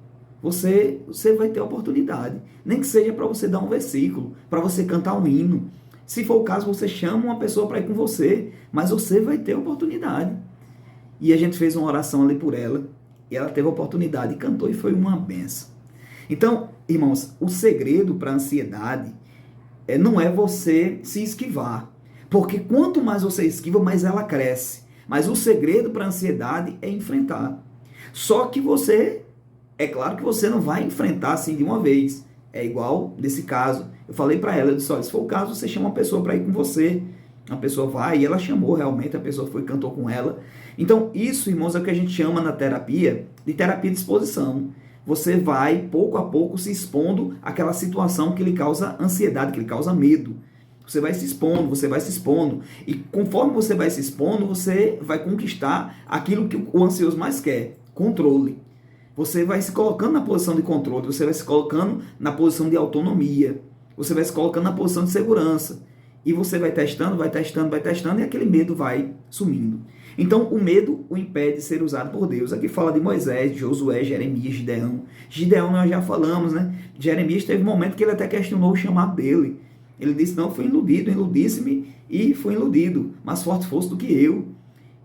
Você vai ter oportunidade. Nem que seja para você dar um versículo, para você cantar um hino. Se for o caso, você chama uma pessoa para ir com você. Mas você vai ter oportunidade. E a gente fez uma oração ali por ela. E ela teve a oportunidade e cantou e foi uma benção. Então, irmãos, o segredo para a ansiedade não é você se esquivar. Porque quanto mais você esquiva, mais ela cresce. Mas o segredo para a ansiedade é enfrentar. Só que é claro que você não vai enfrentar assim de uma vez. É igual nesse caso. Eu falei para ela, eu disse, olha, se for o caso, você chama uma pessoa para ir com você. A pessoa vai, e ela chamou realmente, a pessoa foi e cantou com ela. Então, isso, irmãos, é o que a gente chama na terapia de terapia de exposição. Você vai, pouco a pouco, se expondo àquela situação que lhe causa ansiedade, que lhe causa medo. Você vai se expondo, você vai se expondo. E conforme você vai se expondo, você vai conquistar aquilo que o ansioso mais quer, controle. Você vai se colocando na posição de controle, você vai se colocando na posição de autonomia, você vai se colocando na posição de segurança. E você vai testando, e aquele medo vai sumindo. Então, o medo o impede de ser usado por Deus. Aqui fala de Moisés, Josué, Jeremias, Gideão. Gideão nós já falamos, né? Jeremias teve um momento que ele até questionou o chamado dele. Ele disse, não, fui iludido, iludisse-me e fui iludido, mais forte fosse do que eu.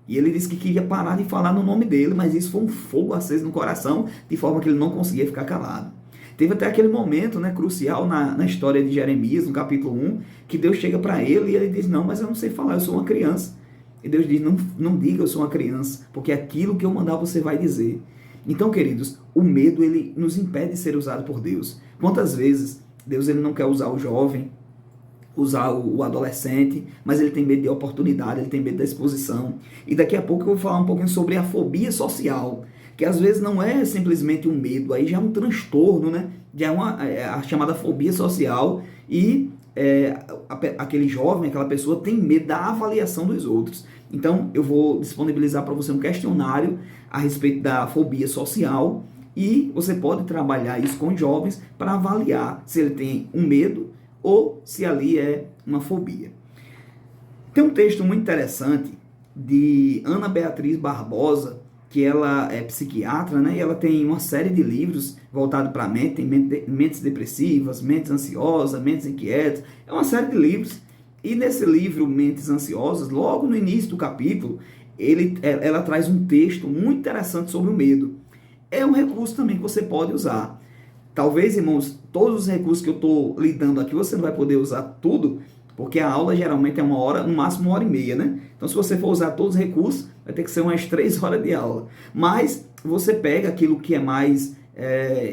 E ele disse que queria parar de falar no nome dele, mas isso foi um fogo aceso no coração, de forma que ele não conseguia ficar calado. Teve até aquele momento, né, crucial na história de Jeremias, no capítulo 1, que Deus chega para ele e ele diz, não, mas eu não sei falar, eu sou uma criança. E Deus diz, não diga eu sou uma criança, porque aquilo que eu mandar você vai dizer. Então, queridos, o medo ele nos impede de ser usado por Deus. Quantas vezes Deus ele não quer usar o jovem, usar o adolescente, mas ele tem medo de oportunidade, ele tem medo da exposição. E daqui a pouco eu vou falar um pouquinho sobre a fobia social, que às vezes não é simplesmente um medo, aí já é um transtorno, né? Já é a chamada fobia social e aquele jovem, aquela pessoa tem medo da avaliação dos outros. Então eu vou disponibilizar para você um questionário a respeito da fobia social e você pode trabalhar isso com jovens para avaliar se ele tem um medo ou se ali é uma fobia. Tem um texto muito interessante de Ana Beatriz Barbosa, que ela é psiquiatra, né? E ela tem uma série de livros voltados para a mente, tem mentes depressivas, mentes ansiosas, mentes inquietas, é uma série de livros. E nesse livro, Mentes Ansiosas, logo no início do capítulo, ela traz um texto muito interessante sobre o medo. É um recurso também que você pode usar. Talvez, irmãos, todos os recursos que eu estou lidando aqui, você não vai poder usar tudo, porque a aula geralmente é 1 hora, no máximo 1h30, né? Então, se você for usar todos os recursos, vai ter que ser umas 3 horas de aula. Mas você pega aquilo que é mais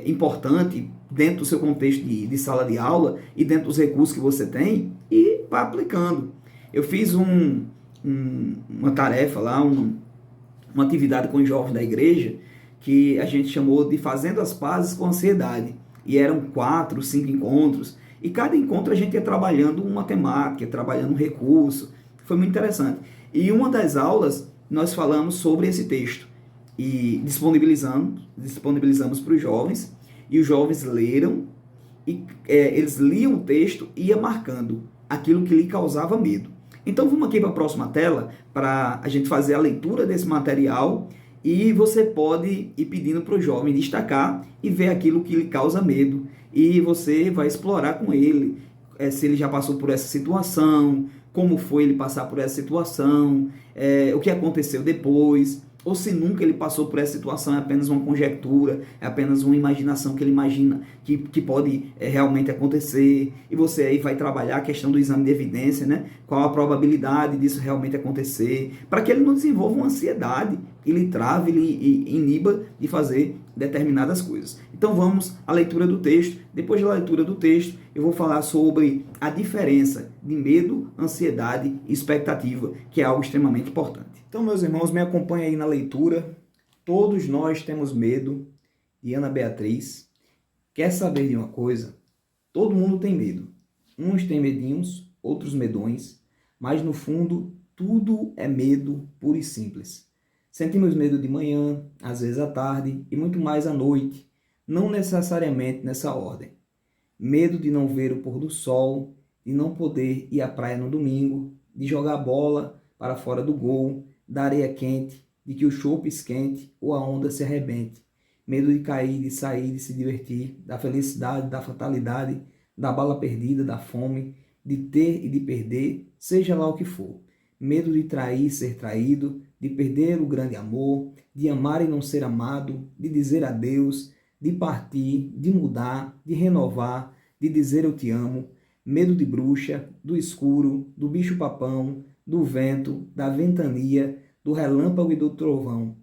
importante dentro do seu contexto de sala de aula e dentro dos recursos que você tem e vai aplicando. Eu fiz uma tarefa lá, uma atividade com os jovens da igreja, que a gente chamou de Fazendo as Pazes com a Ansiedade. E eram 4, 5 encontros. E cada encontro a gente ia trabalhando uma temática, ia trabalhando um recurso. Foi muito interessante. E uma das aulas nós falamos sobre esse texto. E disponibilizamos para os jovens. E os jovens leram. E eles liam o texto e iam marcando aquilo que lhe causava medo. Então vamos aqui para a próxima tela para a gente fazer a leitura desse material. E você pode ir pedindo para o jovem destacar e ver aquilo que lhe causa medo. E você vai explorar com ele se ele já passou por essa situação, como foi ele passar por essa situação, o que aconteceu depois, ou se nunca ele passou por essa situação, é apenas uma conjectura, é apenas uma imaginação que ele imagina que pode realmente acontecer. E você aí vai trabalhar a questão do exame de evidência, né? Qual a probabilidade disso realmente acontecer, para que ele não desenvolva uma ansiedade, ele trave, ele iniba de fazer determinadas coisas. Então vamos à leitura do texto. Depois da leitura do texto, eu vou falar sobre a diferença de medo, ansiedade e expectativa, que é algo extremamente importante. Então, meus irmãos, me acompanhem aí na leitura. Todos nós temos medo, de Ana Beatriz. Quer saber de uma coisa? Todo mundo tem medo. Uns têm medinhos, outros medões, mas no fundo tudo é medo puro e simples. Sentimos medo de manhã, às vezes à tarde e muito mais à noite, não necessariamente nessa ordem. Medo de não ver o pôr do sol, de não poder ir à praia no domingo, de jogar bola para fora do gol, da areia quente, de que o chope esquente ou a onda se arrebente. Medo de cair, de sair, de se divertir, da felicidade, da fatalidade, da bala perdida, da fome, de ter e de perder, seja lá o que for. Medo de trair, ser traído, de perder o grande amor, de amar e não ser amado, de dizer adeus, de partir, de mudar, de renovar, de dizer eu te amo. Medo de bruxa, do escuro, do bicho-papão, do vento, da ventania, do relâmpago e do trovão.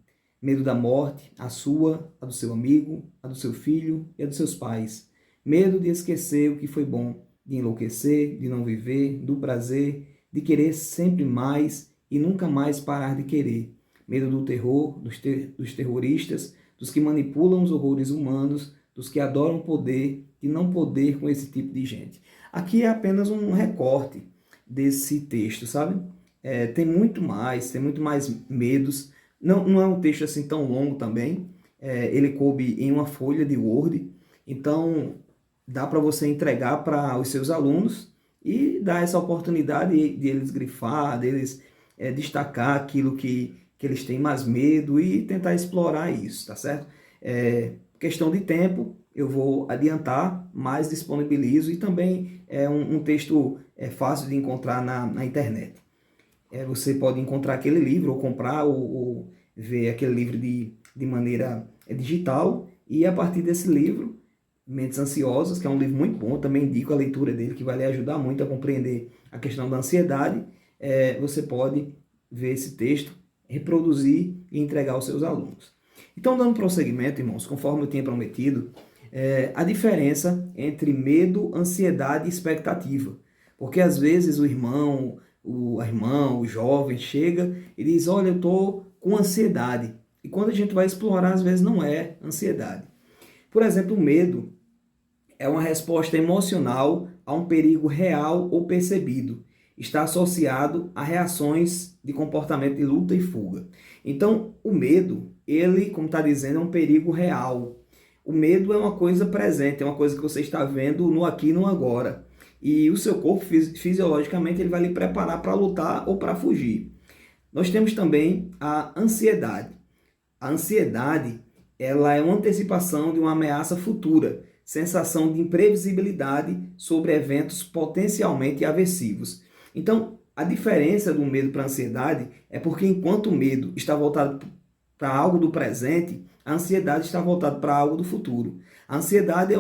Medo da morte, a sua, a do seu amigo, a do seu filho e a dos seus pais. Medo de esquecer o que foi bom, de enlouquecer, de não viver, do prazer, de querer sempre mais e nunca mais parar de querer. Medo do terror, dos terroristas, dos que manipulam os horrores humanos, dos que adoram poder, de não poder com esse tipo de gente. Aqui é apenas um recorte desse texto, sabe? Tem muito mais medos. Não é um texto assim tão longo também. Ele coube em uma folha de Word. Então, dá para você entregar para os seus alunos e dar essa oportunidade de eles grifar, deles destacar aquilo que eles têm mais medo e tentar explorar isso, tá certo? Questão de tempo, eu vou adiantar, mas disponibilizo e também é um texto fácil de encontrar na internet. Você pode encontrar aquele livro ou comprar ou ver aquele livro de maneira digital e a partir desse livro, Mentes Ansiosas, que é um livro muito bom, também indico a leitura dele, que vai lhe ajudar muito a compreender a questão da ansiedade. Você pode ver esse texto, reproduzir e entregar aos seus alunos. Então, dando prosseguimento, irmãos, conforme eu tinha prometido, a diferença entre medo, ansiedade e expectativa. Porque às vezes a irmã, o jovem chega e diz, olha, eu estou com ansiedade. e quando a gente vai explorar, às vezes não é ansiedade. Por exemplo, o medo é uma resposta emocional a um perigo real ou percebido. Está associado a reações de comportamento de luta e fuga. Então, o medo, ele, como está dizendo, é um perigo real. O medo é uma coisa presente, é uma coisa que você está vendo no aqui e no agora. E o seu corpo, fisiologicamente, ele vai lhe preparar para lutar ou para fugir. Nós temos também a ansiedade. A ansiedade, ela é uma antecipação de uma ameaça futura, sensação de imprevisibilidade sobre eventos potencialmente aversivos. Então, a diferença do medo para a ansiedade é porque enquanto o medo está voltado para algo do presente, a ansiedade está voltada para algo do futuro. A ansiedade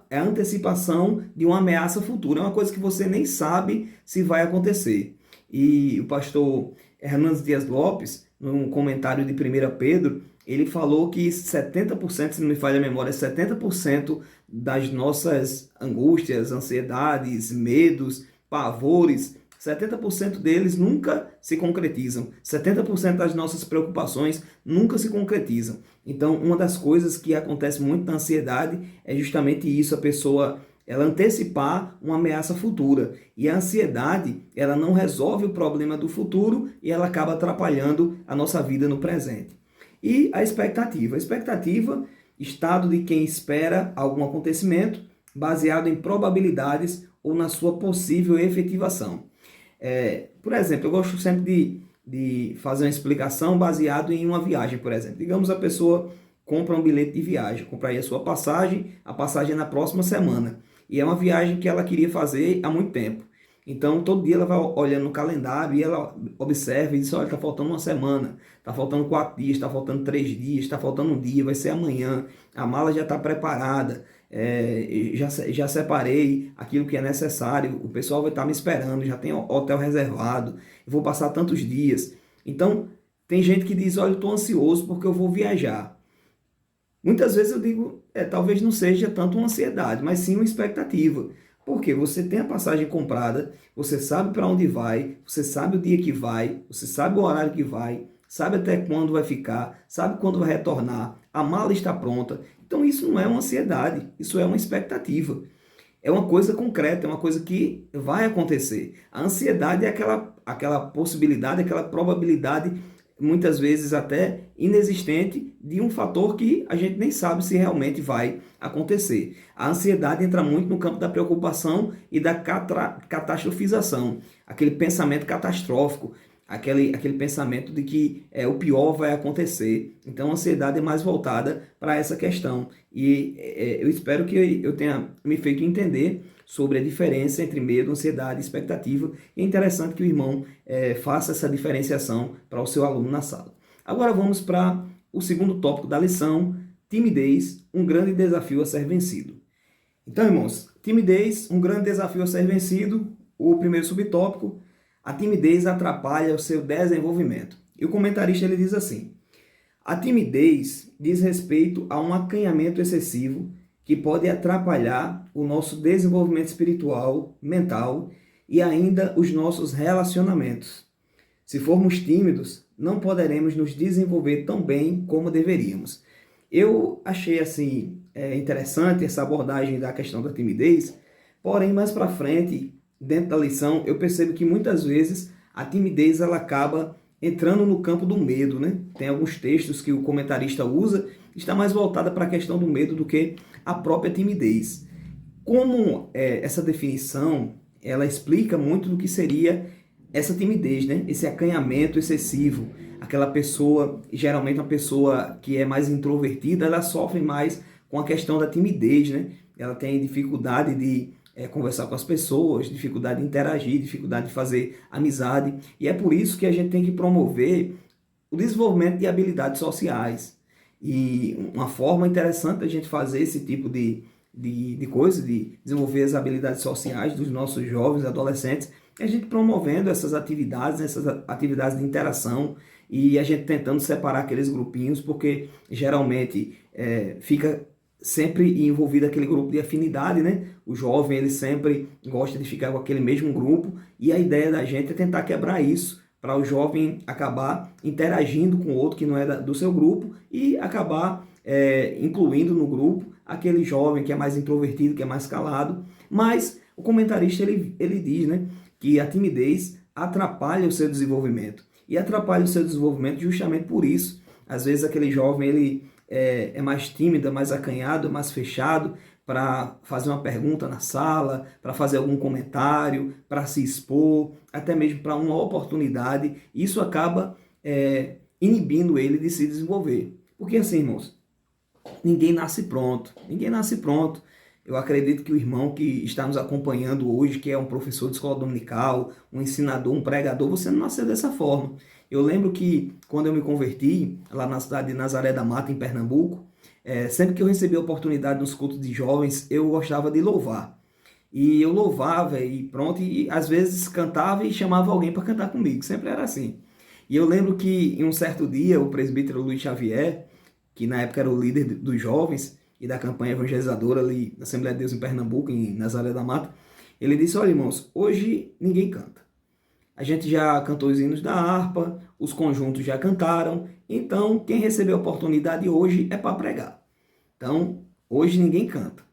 é a antecipação de uma ameaça futura, é uma coisa que você nem sabe se vai acontecer. E o pastor Hernandes Dias Lopes, num comentário de 1 Pedro, ele falou que 70%, se não me falha a memória, 70% das nossas angústias, ansiedades, medos, pavores, 70% deles nunca se concretizam. 70% das nossas preocupações nunca se concretizam. Então, uma das coisas que acontece muito na ansiedade é justamente isso, a pessoa ela antecipar uma ameaça futura. E a ansiedade, ela não resolve o problema do futuro e ela acaba atrapalhando a nossa vida no presente. E a expectativa. A expectativa, estado de quem espera algum acontecimento baseado em probabilidades ou na sua possível efetivação. Por exemplo, eu gosto sempre de fazer uma explicação baseado em uma viagem, por exemplo. Digamos a pessoa compra um bilhete de viagem, compraria a sua passagem, a passagem é na próxima semana. E é uma viagem que ela queria fazer há muito tempo. Então, todo dia ela vai olhando no calendário e ela observa e diz, olha, está faltando uma semana, está faltando 4 dias, está faltando 3 dias, está faltando um dia, vai ser amanhã, a mala já está preparada, já separei aquilo que é necessário, o pessoal vai estar me esperando, já tem hotel reservado, eu vou passar tantos dias. Então, tem gente que diz, olha, eu estou ansioso porque eu vou viajar. Muitas vezes eu digo, talvez não seja tanto uma ansiedade, mas sim uma expectativa. Porque você tem a passagem comprada, você sabe para onde vai, você sabe o dia que vai, você sabe o horário que vai, sabe até quando vai ficar, sabe quando vai retornar, a mala está pronta. Então isso não é uma ansiedade, isso é uma expectativa. É uma coisa concreta, é uma coisa que vai acontecer. A ansiedade é aquela possibilidade, aquela probabilidade, muitas vezes até inexistente, de um fator que a gente nem sabe se realmente vai acontecer. A ansiedade entra muito no campo da preocupação e da catastrofização, aquele pensamento catastrófico, aquele pensamento de que o pior vai acontecer. Então a ansiedade é mais voltada para essa questão. E eu espero que eu tenha me feito entender sobre a diferença entre medo, ansiedade e expectativa. E é interessante que o irmão faça essa diferenciação para o seu aluno na sala. Agora vamos para o segundo tópico da lição, timidez, um grande desafio a ser vencido. Então, irmãos, timidez, um grande desafio a ser vencido, o primeiro subtópico, a timidez atrapalha o seu desenvolvimento. E o comentarista ele diz assim, a timidez diz respeito a um acanhamento excessivo que pode atrapalhar o nosso desenvolvimento espiritual, mental e ainda os nossos relacionamentos. Se formos tímidos, não poderemos nos desenvolver tão bem como deveríamos. Eu achei assim interessante essa abordagem da questão da timidez, porém mais para frente, dentro da lição, eu percebo que muitas vezes a timidez ela acaba entrando no campo do medo, né? Tem alguns textos que o comentarista usa, está mais voltada para a questão do medo do que a própria timidez. Como essa definição, ela explica muito do que seria essa timidez, né? Esse acanhamento excessivo. Aquela pessoa, geralmente uma pessoa que é mais introvertida, ela sofre mais com a questão da timidez, né? Ela tem dificuldade de conversar com as pessoas, dificuldade de interagir, dificuldade de fazer amizade. E é por isso que a gente tem que promover o desenvolvimento de habilidades sociais. E uma forma interessante da gente fazer esse tipo de coisa, de desenvolver as habilidades sociais dos nossos jovens, adolescentes, é a gente promovendo essas atividades de interação e a gente tentando separar aqueles grupinhos, porque geralmente fica sempre envolvido aquele grupo de afinidade, né? O jovem, ele sempre gosta de ficar com aquele mesmo grupo e a ideia da gente é tentar quebrar isso para o jovem acabar interagindo com outro que não é do seu grupo e acabar incluindo no grupo aquele jovem que é mais introvertido, que é mais calado. Mas o comentarista ele diz, né, que a timidez atrapalha o seu desenvolvimento. E atrapalha o seu desenvolvimento justamente por isso. Às vezes aquele jovem ele é mais tímido, é mais acanhado, é mais fechado para fazer uma pergunta na sala, para fazer algum comentário, para se expor, até mesmo para uma oportunidade. Isso acaba inibindo ele de se desenvolver. Porque assim, irmãos, ninguém nasce pronto. Ninguém nasce pronto. Eu acredito que o irmão que está nos acompanhando hoje, que é um professor de escola dominical, um ensinador, um pregador, você não nasceu dessa forma. Eu lembro que quando eu me converti, lá na cidade de Nazaré da Mata, em Pernambuco, sempre que eu recebia a oportunidade nos cultos de jovens, eu gostava de louvar. E eu louvava e pronto, e às vezes cantava e chamava alguém para cantar comigo, sempre era assim. E eu lembro que em um certo dia, o presbítero Luiz Xavier, que na época era o líder dos jovens e da campanha evangelizadora ali na Assembleia de Deus em Pernambuco, em Nazaré da Mata, ele disse: olha, irmãos, hoje ninguém canta. A gente já cantou os hinos da harpa, os conjuntos já cantaram, então quem recebeu a oportunidade hoje é para pregar. Então, hoje ninguém canta.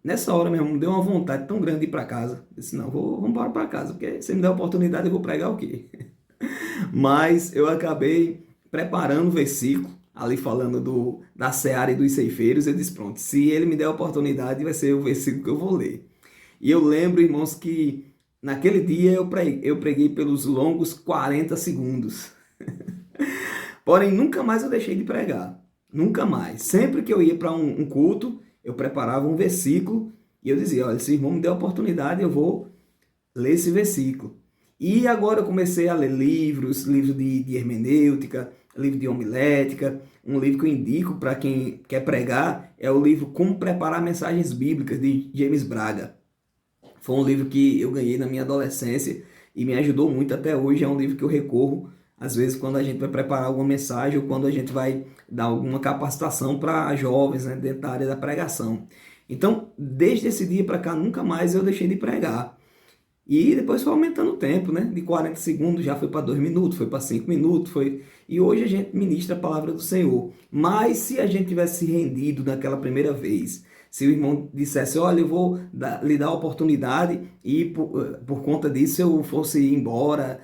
Nessa hora, meu irmão, me deu uma vontade tão grande de ir para casa. Eu disse: não, vamos embora para casa, porque se me der a oportunidade eu vou pregar o quê? Mas eu acabei preparando o versículo, ali falando da seara e dos ceifeiros. Eu disse: pronto, se ele me der a oportunidade, vai ser o versículo que eu vou ler. E eu lembro, irmãos, que naquele dia eu preguei pelos longos 40 segundos. Porém, nunca mais eu deixei de pregar. Nunca mais. Sempre que eu ia para um culto, eu preparava um versículo e eu dizia: olha, se o irmão me der a oportunidade, eu vou ler esse versículo. E agora eu comecei a ler livros de hermenêutica, livro de homilética. Um livro que eu indico para quem quer pregar é o livro Como Preparar Mensagens Bíblicas, de James Braga. Foi um livro que eu ganhei na minha adolescência e me ajudou muito até hoje. É um livro que eu recorro, às vezes, quando a gente vai preparar alguma mensagem ou quando a gente vai dar alguma capacitação para jovens, né, dentro da área da pregação. Então, desde esse dia para cá, nunca mais eu deixei de pregar. E depois foi aumentando o tempo, né? De 40 segundos já foi para 2 minutos, foi para 5 minutos, E hoje a gente ministra a palavra do Senhor. Mas se a gente tivesse se rendido naquela primeira vez, se o irmão dissesse: olha, eu vou lhe dar a oportunidade e por conta disso eu fosse embora,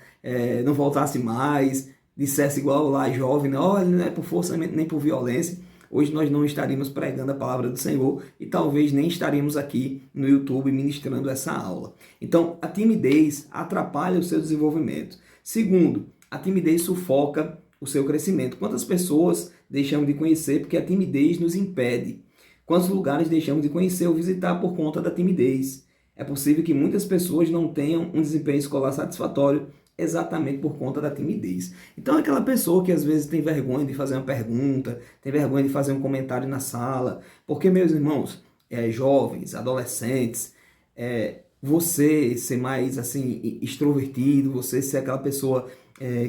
não voltasse mais, dissesse igual lá jovem: olha, não é por força nem por violência, hoje nós não estaríamos pregando a palavra do Senhor e talvez nem estaríamos aqui no YouTube ministrando essa aula. Então, a timidez atrapalha o seu desenvolvimento. Segundo, a timidez sufoca o seu crescimento. Quantas pessoas deixamos de conhecer porque a timidez nos impede? Quantos lugares deixamos de conhecer ou visitar por conta da timidez? É possível que muitas pessoas não tenham um desempenho escolar satisfatório exatamente por conta da timidez. Então, aquela pessoa que às vezes tem vergonha de fazer uma pergunta, tem vergonha de fazer um comentário na sala, porque, meus irmãos, jovens, adolescentes, você ser mais assim extrovertido, você ser aquela pessoa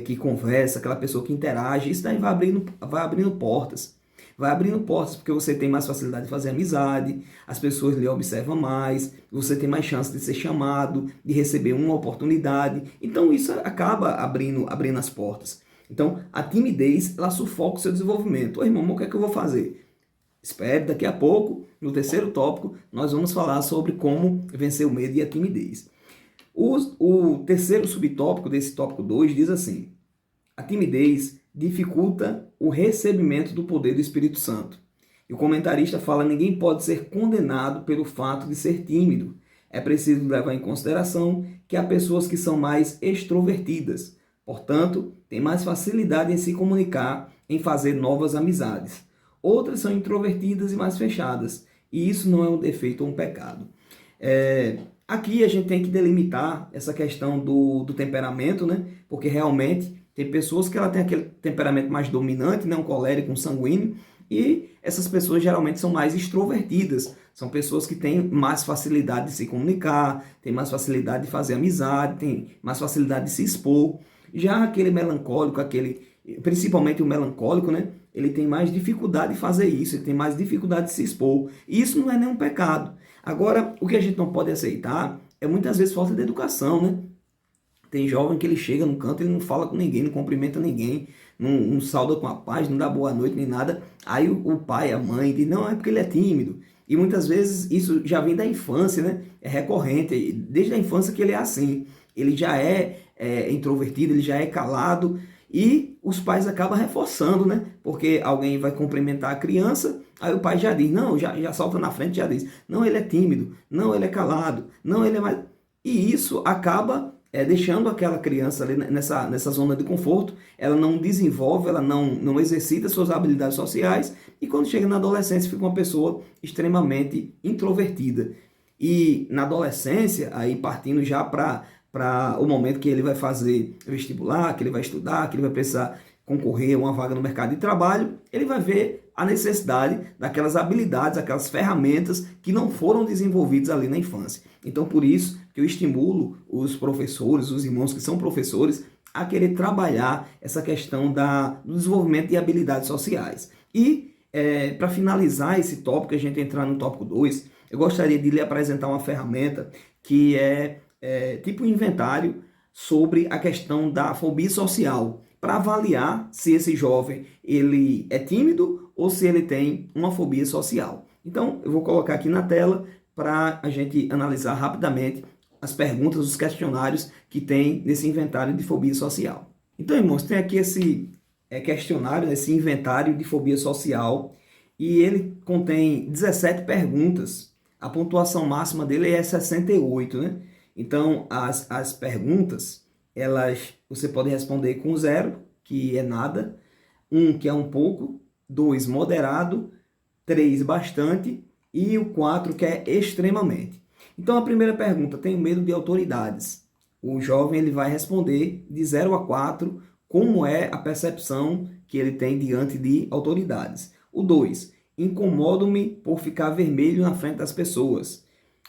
que conversa, aquela pessoa que interage, isso daí vai abrindo portas. Vai abrindo portas porque você tem mais facilidade de fazer amizade, as pessoas lhe observam mais, você tem mais chance de ser chamado, de receber uma oportunidade. Então isso acaba abrindo as portas. Então a timidez, ela sufoca o seu desenvolvimento. Ô irmão, o que é que eu vou fazer? Espere, daqui a pouco, no terceiro tópico, nós vamos falar sobre como vencer o medo e a timidez. O terceiro subtópico desse tópico 2 diz assim: a timidez dificulta o recebimento do poder do Espírito Santo. E o comentarista fala: ninguém pode ser condenado pelo fato de ser tímido. É preciso levar em consideração que há pessoas que são mais extrovertidas, portanto, têm mais facilidade em se comunicar, em fazer novas amizades. Outras são introvertidas e mais fechadas, e isso não é um defeito ou um pecado. Aqui a gente tem que delimitar essa questão do temperamento, né? Porque realmente tem pessoas que ela tem aquele temperamento mais dominante, né? Um colérico, um sanguíneo, e essas pessoas geralmente são mais extrovertidas. São pessoas que têm mais facilidade de se comunicar, têm mais facilidade de fazer amizade, têm mais facilidade de se expor. Já aquele melancólico, principalmente o melancólico, né? Ele tem mais dificuldade de fazer isso, ele tem mais dificuldade de se expor. E isso não é nenhum pecado. Agora, o que a gente não pode aceitar é muitas vezes falta de educação, né? Tem jovem que ele chega no canto, ele não fala com ninguém, não cumprimenta ninguém, não sauda com a paz, não dá boa noite nem nada. Aí o pai, a mãe diz, não, é porque ele é tímido. E muitas vezes isso já vem da infância, né? É recorrente, desde a infância que ele é assim. Ele já é introvertido, ele já é calado, e os pais acabam reforçando, né? Porque alguém vai cumprimentar a criança, aí o pai já diz, não, já salta na frente, já diz, não, ele é tímido, não, ele é calado, não, ele é mais... E isso acaba deixando aquela criança ali nessa zona de conforto, ela não desenvolve, ela não exercita suas habilidades sociais, e quando chega na adolescência fica uma pessoa extremamente introvertida. E na adolescência, aí partindo já para o momento que ele vai fazer vestibular, que ele vai estudar, que ele vai precisar concorrer a uma vaga no mercado de trabalho, ele vai ver a necessidade daquelas habilidades, aquelas ferramentas que não foram desenvolvidas ali na infância. Então, por isso que eu estimulo os professores, os irmãos que são professores, a querer trabalhar essa questão do desenvolvimento de habilidades sociais. E, para finalizar esse tópico, a gente entrar no tópico 2, eu gostaria de lhe apresentar uma ferramenta que é tipo um inventário sobre a questão da fobia social, para avaliar se esse jovem ele é tímido ou se ele tem uma fobia social. Então, eu vou colocar aqui na tela para a gente analisar rapidamente as perguntas, os questionários que tem nesse inventário de fobia social. Então, irmãos, tem aqui esse questionário, esse inventário de fobia social, e ele contém 17 perguntas. A pontuação máxima dele é 68, né? Então, as perguntas, você pode responder com 0, que é nada, 1, que é um pouco, 2, moderado, 3, bastante, e o 4, que é extremamente. Então, a primeira pergunta, tenho medo de autoridades. O jovem ele vai responder de 0 a 4, como é a percepção que ele tem diante de autoridades. O 2, incomodo-me por ficar vermelho na frente das pessoas.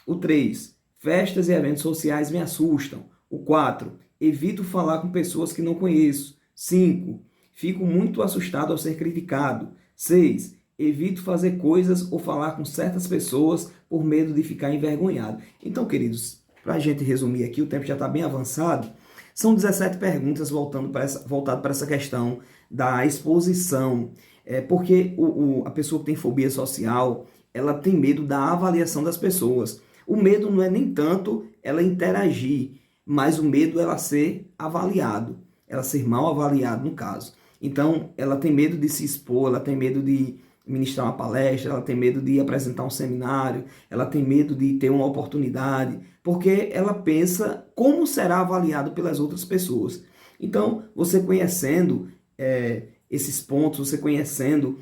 O 3, festas e eventos sociais me assustam. O 4, evito falar com pessoas que não conheço. 5, fico muito assustado ao ser criticado. 6, evito fazer coisas ou falar com certas pessoas por medo de ficar envergonhado. Então, queridos, para a gente resumir aqui, o tempo já está bem avançado, são 17 perguntas voltado para essa questão da exposição. Porque a pessoa que tem fobia social, ela tem medo da avaliação das pessoas. O medo não é nem tanto ela interagir, mas o medo é ela ser avaliado, ela ser mal avaliada no caso. Então, ela tem medo de se expor, ela tem medo de ministrar uma palestra, ela tem medo de apresentar um seminário, ela tem medo de ter uma oportunidade, porque ela pensa como será avaliado pelas outras pessoas. Então, você conhecendo esses pontos, você conhecendo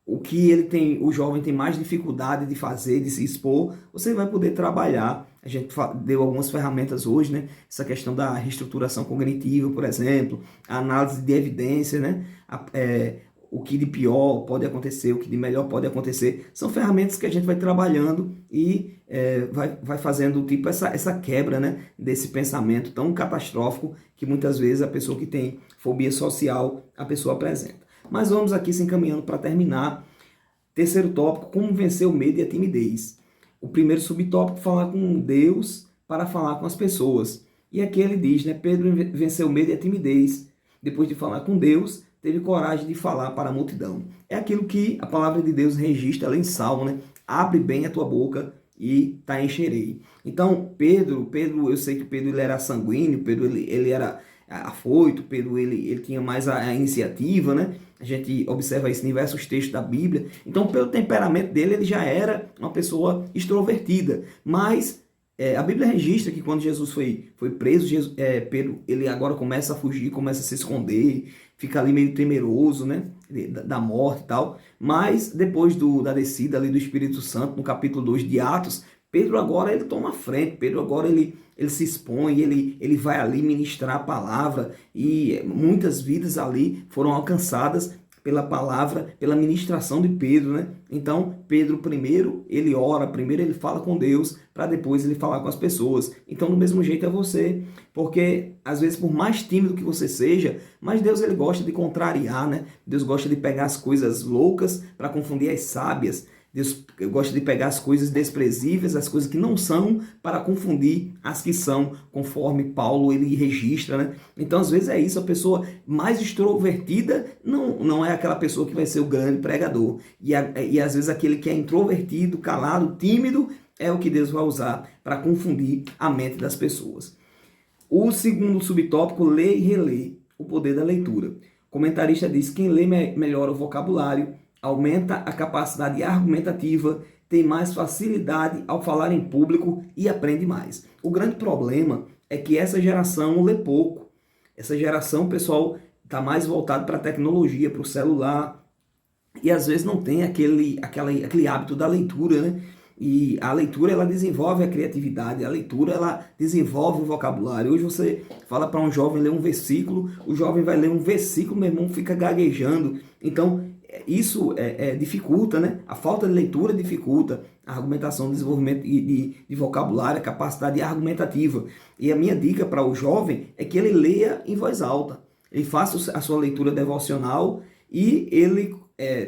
o que o jovem tem mais dificuldade de fazer, de se expor, você vai poder trabalhar. A gente deu algumas ferramentas hoje, né? Essa questão da reestruturação cognitiva, por exemplo, a análise de evidência, né? O que de pior pode acontecer, o que de melhor pode acontecer. São ferramentas que a gente vai trabalhando e vai fazendo tipo essa quebra, né? Desse pensamento tão catastrófico que muitas vezes a pessoa que tem fobia social, a pessoa apresenta. Mas vamos aqui se encaminhando para terminar. Terceiro tópico, como vencer o medo e a timidez. O primeiro subtópico, falar com Deus para falar com as pessoas. E aqui ele diz, né, Pedro venceu o medo e a timidez. Depois de falar com Deus, teve coragem de falar para a multidão. É aquilo que a palavra de Deus registra lá em Salmo, né? Abre bem a tua boca e te encherei. Então, Pedro, eu sei que Pedro ele era sanguíneo, Pedro ele era afoito, Pedro ele tinha mais a iniciativa, né? A gente observa isso em diversos textos da Bíblia. Então, pelo temperamento dele, ele já era uma pessoa extrovertida. Mas a Bíblia registra que quando Jesus foi preso, Pedro ele agora começa a fugir, começa a se esconder, fica ali meio temeroso, né? Da morte e tal. Mas depois da descida ali do Espírito Santo, no capítulo 2 de Atos, Pedro agora ele toma a frente, Pedro agora ele se expõe, ele vai ali ministrar a palavra, e muitas vidas ali foram alcançadas pela palavra, pela ministração de Pedro, né? Então, Pedro primeiro ele ora, primeiro ele fala com Deus, para depois ele falar com as pessoas. Então, do mesmo jeito é você, porque às vezes por mais tímido que você seja, mas Deus ele gosta de contrariar, né? Deus gosta de pegar as coisas loucas para confundir as sábias. Deus gosta de pegar as coisas desprezíveis, as coisas que não são, para confundir as que são, conforme Paulo ele registra, né? Então, às vezes é isso, a pessoa mais extrovertida não é aquela pessoa que vai ser o grande pregador. E às vezes aquele que é introvertido, calado, tímido, é o que Deus vai usar para confundir a mente das pessoas. O segundo subtópico, ler e reler, o poder da leitura. O comentarista diz que quem lê melhora o vocabulário, aumenta a capacidade argumentativa, tem mais facilidade ao falar em público e aprende mais. O grande problema é que essa geração lê pouco. Essa geração, pessoal, está mais voltado para a tecnologia, para o celular, e às vezes não tem aquele hábito da leitura, né? E a leitura, ela desenvolve a criatividade, a leitura, ela desenvolve o vocabulário. Hoje você fala para um jovem ler um versículo, o jovem vai ler um versículo, meu irmão, fica gaguejando. Então, isso dificulta, né? A falta de leitura dificulta a argumentação, o desenvolvimento de vocabulário, a capacidade argumentativa. E a minha dica para o jovem é que ele leia em voz alta. Ele faça a sua leitura devocional e ele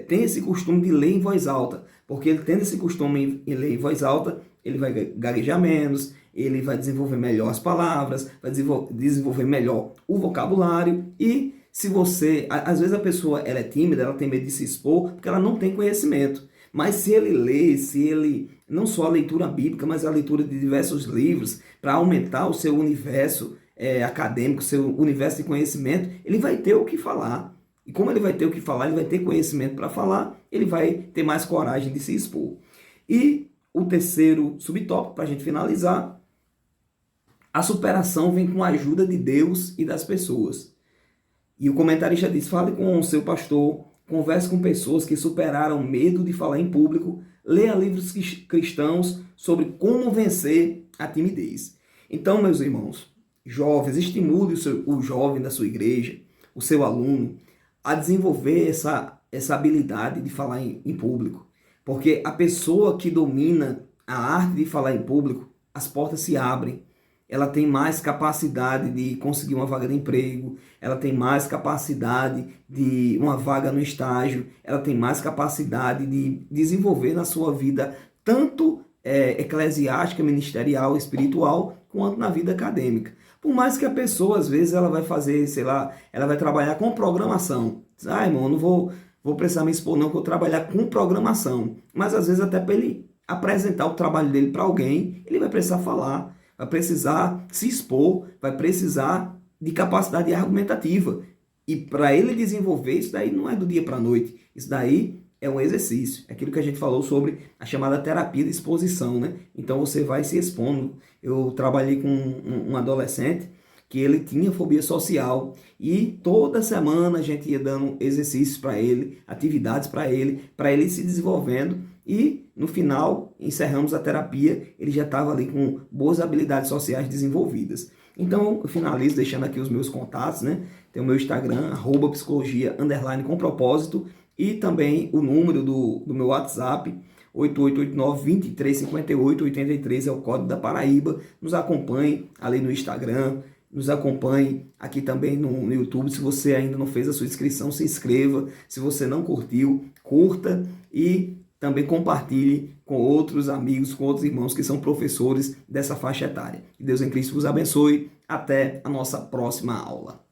tem esse costume de ler em voz alta. Porque ele tendo esse costume em ler em voz alta, ele vai gaguejar menos, ele vai desenvolver melhor as palavras, vai desenvolver melhor o vocabulário. E se você... Às vezes a pessoa ela é tímida, ela tem medo de se expor, porque ela não tem conhecimento. Mas se ele lê, não só a leitura bíblica, mas a leitura de diversos livros, para aumentar o seu universo acadêmico, seu universo de conhecimento, ele vai ter o que falar. E como ele vai ter o que falar, ele vai ter conhecimento para falar, ele vai ter mais coragem de se expor. E o terceiro subtópico, para a gente finalizar, a superação vem com a ajuda de Deus e das pessoas. E o comentarista diz, fale com o seu pastor, converse com pessoas que superaram medo de falar em público, leia livros cristãos sobre como vencer a timidez. Então, meus irmãos, jovens, estimule o jovem da sua igreja, o seu aluno, a desenvolver essa habilidade de falar em público. Porque a pessoa que domina a arte de falar em público, as portas se abrem. Ela tem mais capacidade de conseguir uma vaga de emprego, ela tem mais capacidade de uma vaga no estágio, ela tem mais capacidade de desenvolver na sua vida, tanto eclesiástica, ministerial, espiritual, quanto na vida acadêmica. Por mais que a pessoa, às vezes, ela vai fazer, sei lá, ela vai trabalhar com programação. Diz, irmão, eu não vou precisar me expor não, que eu vou trabalhar com programação. Mas, às vezes, até para ele apresentar o trabalho dele para alguém, ele vai precisar falar, vai precisar se expor, vai precisar de capacidade argumentativa. E para ele desenvolver, isso daí não é do dia para a noite. Isso daí é um exercício. É aquilo que a gente falou sobre a chamada terapia de exposição, né? Então você vai se expondo. Eu trabalhei com um adolescente que ele tinha fobia social e toda semana a gente ia dando exercícios para ele, atividades para ele se desenvolvendo e no final encerramos a terapia, ele já estava ali com boas habilidades sociais desenvolvidas. Então eu finalizo deixando aqui os meus contatos, né? Tem o meu Instagram, @psicologia_com_propósito e também o número do meu WhatsApp, 8889-2358-83 é o código da Paraíba. Nos acompanhe ali no Instagram, nos acompanhe aqui também no YouTube. Se você ainda não fez a sua inscrição, se inscreva. Se você não curtiu, curta e também compartilhe com outros amigos, com outros irmãos que são professores dessa faixa etária. Que Deus em Cristo vos abençoe. Até a nossa próxima aula.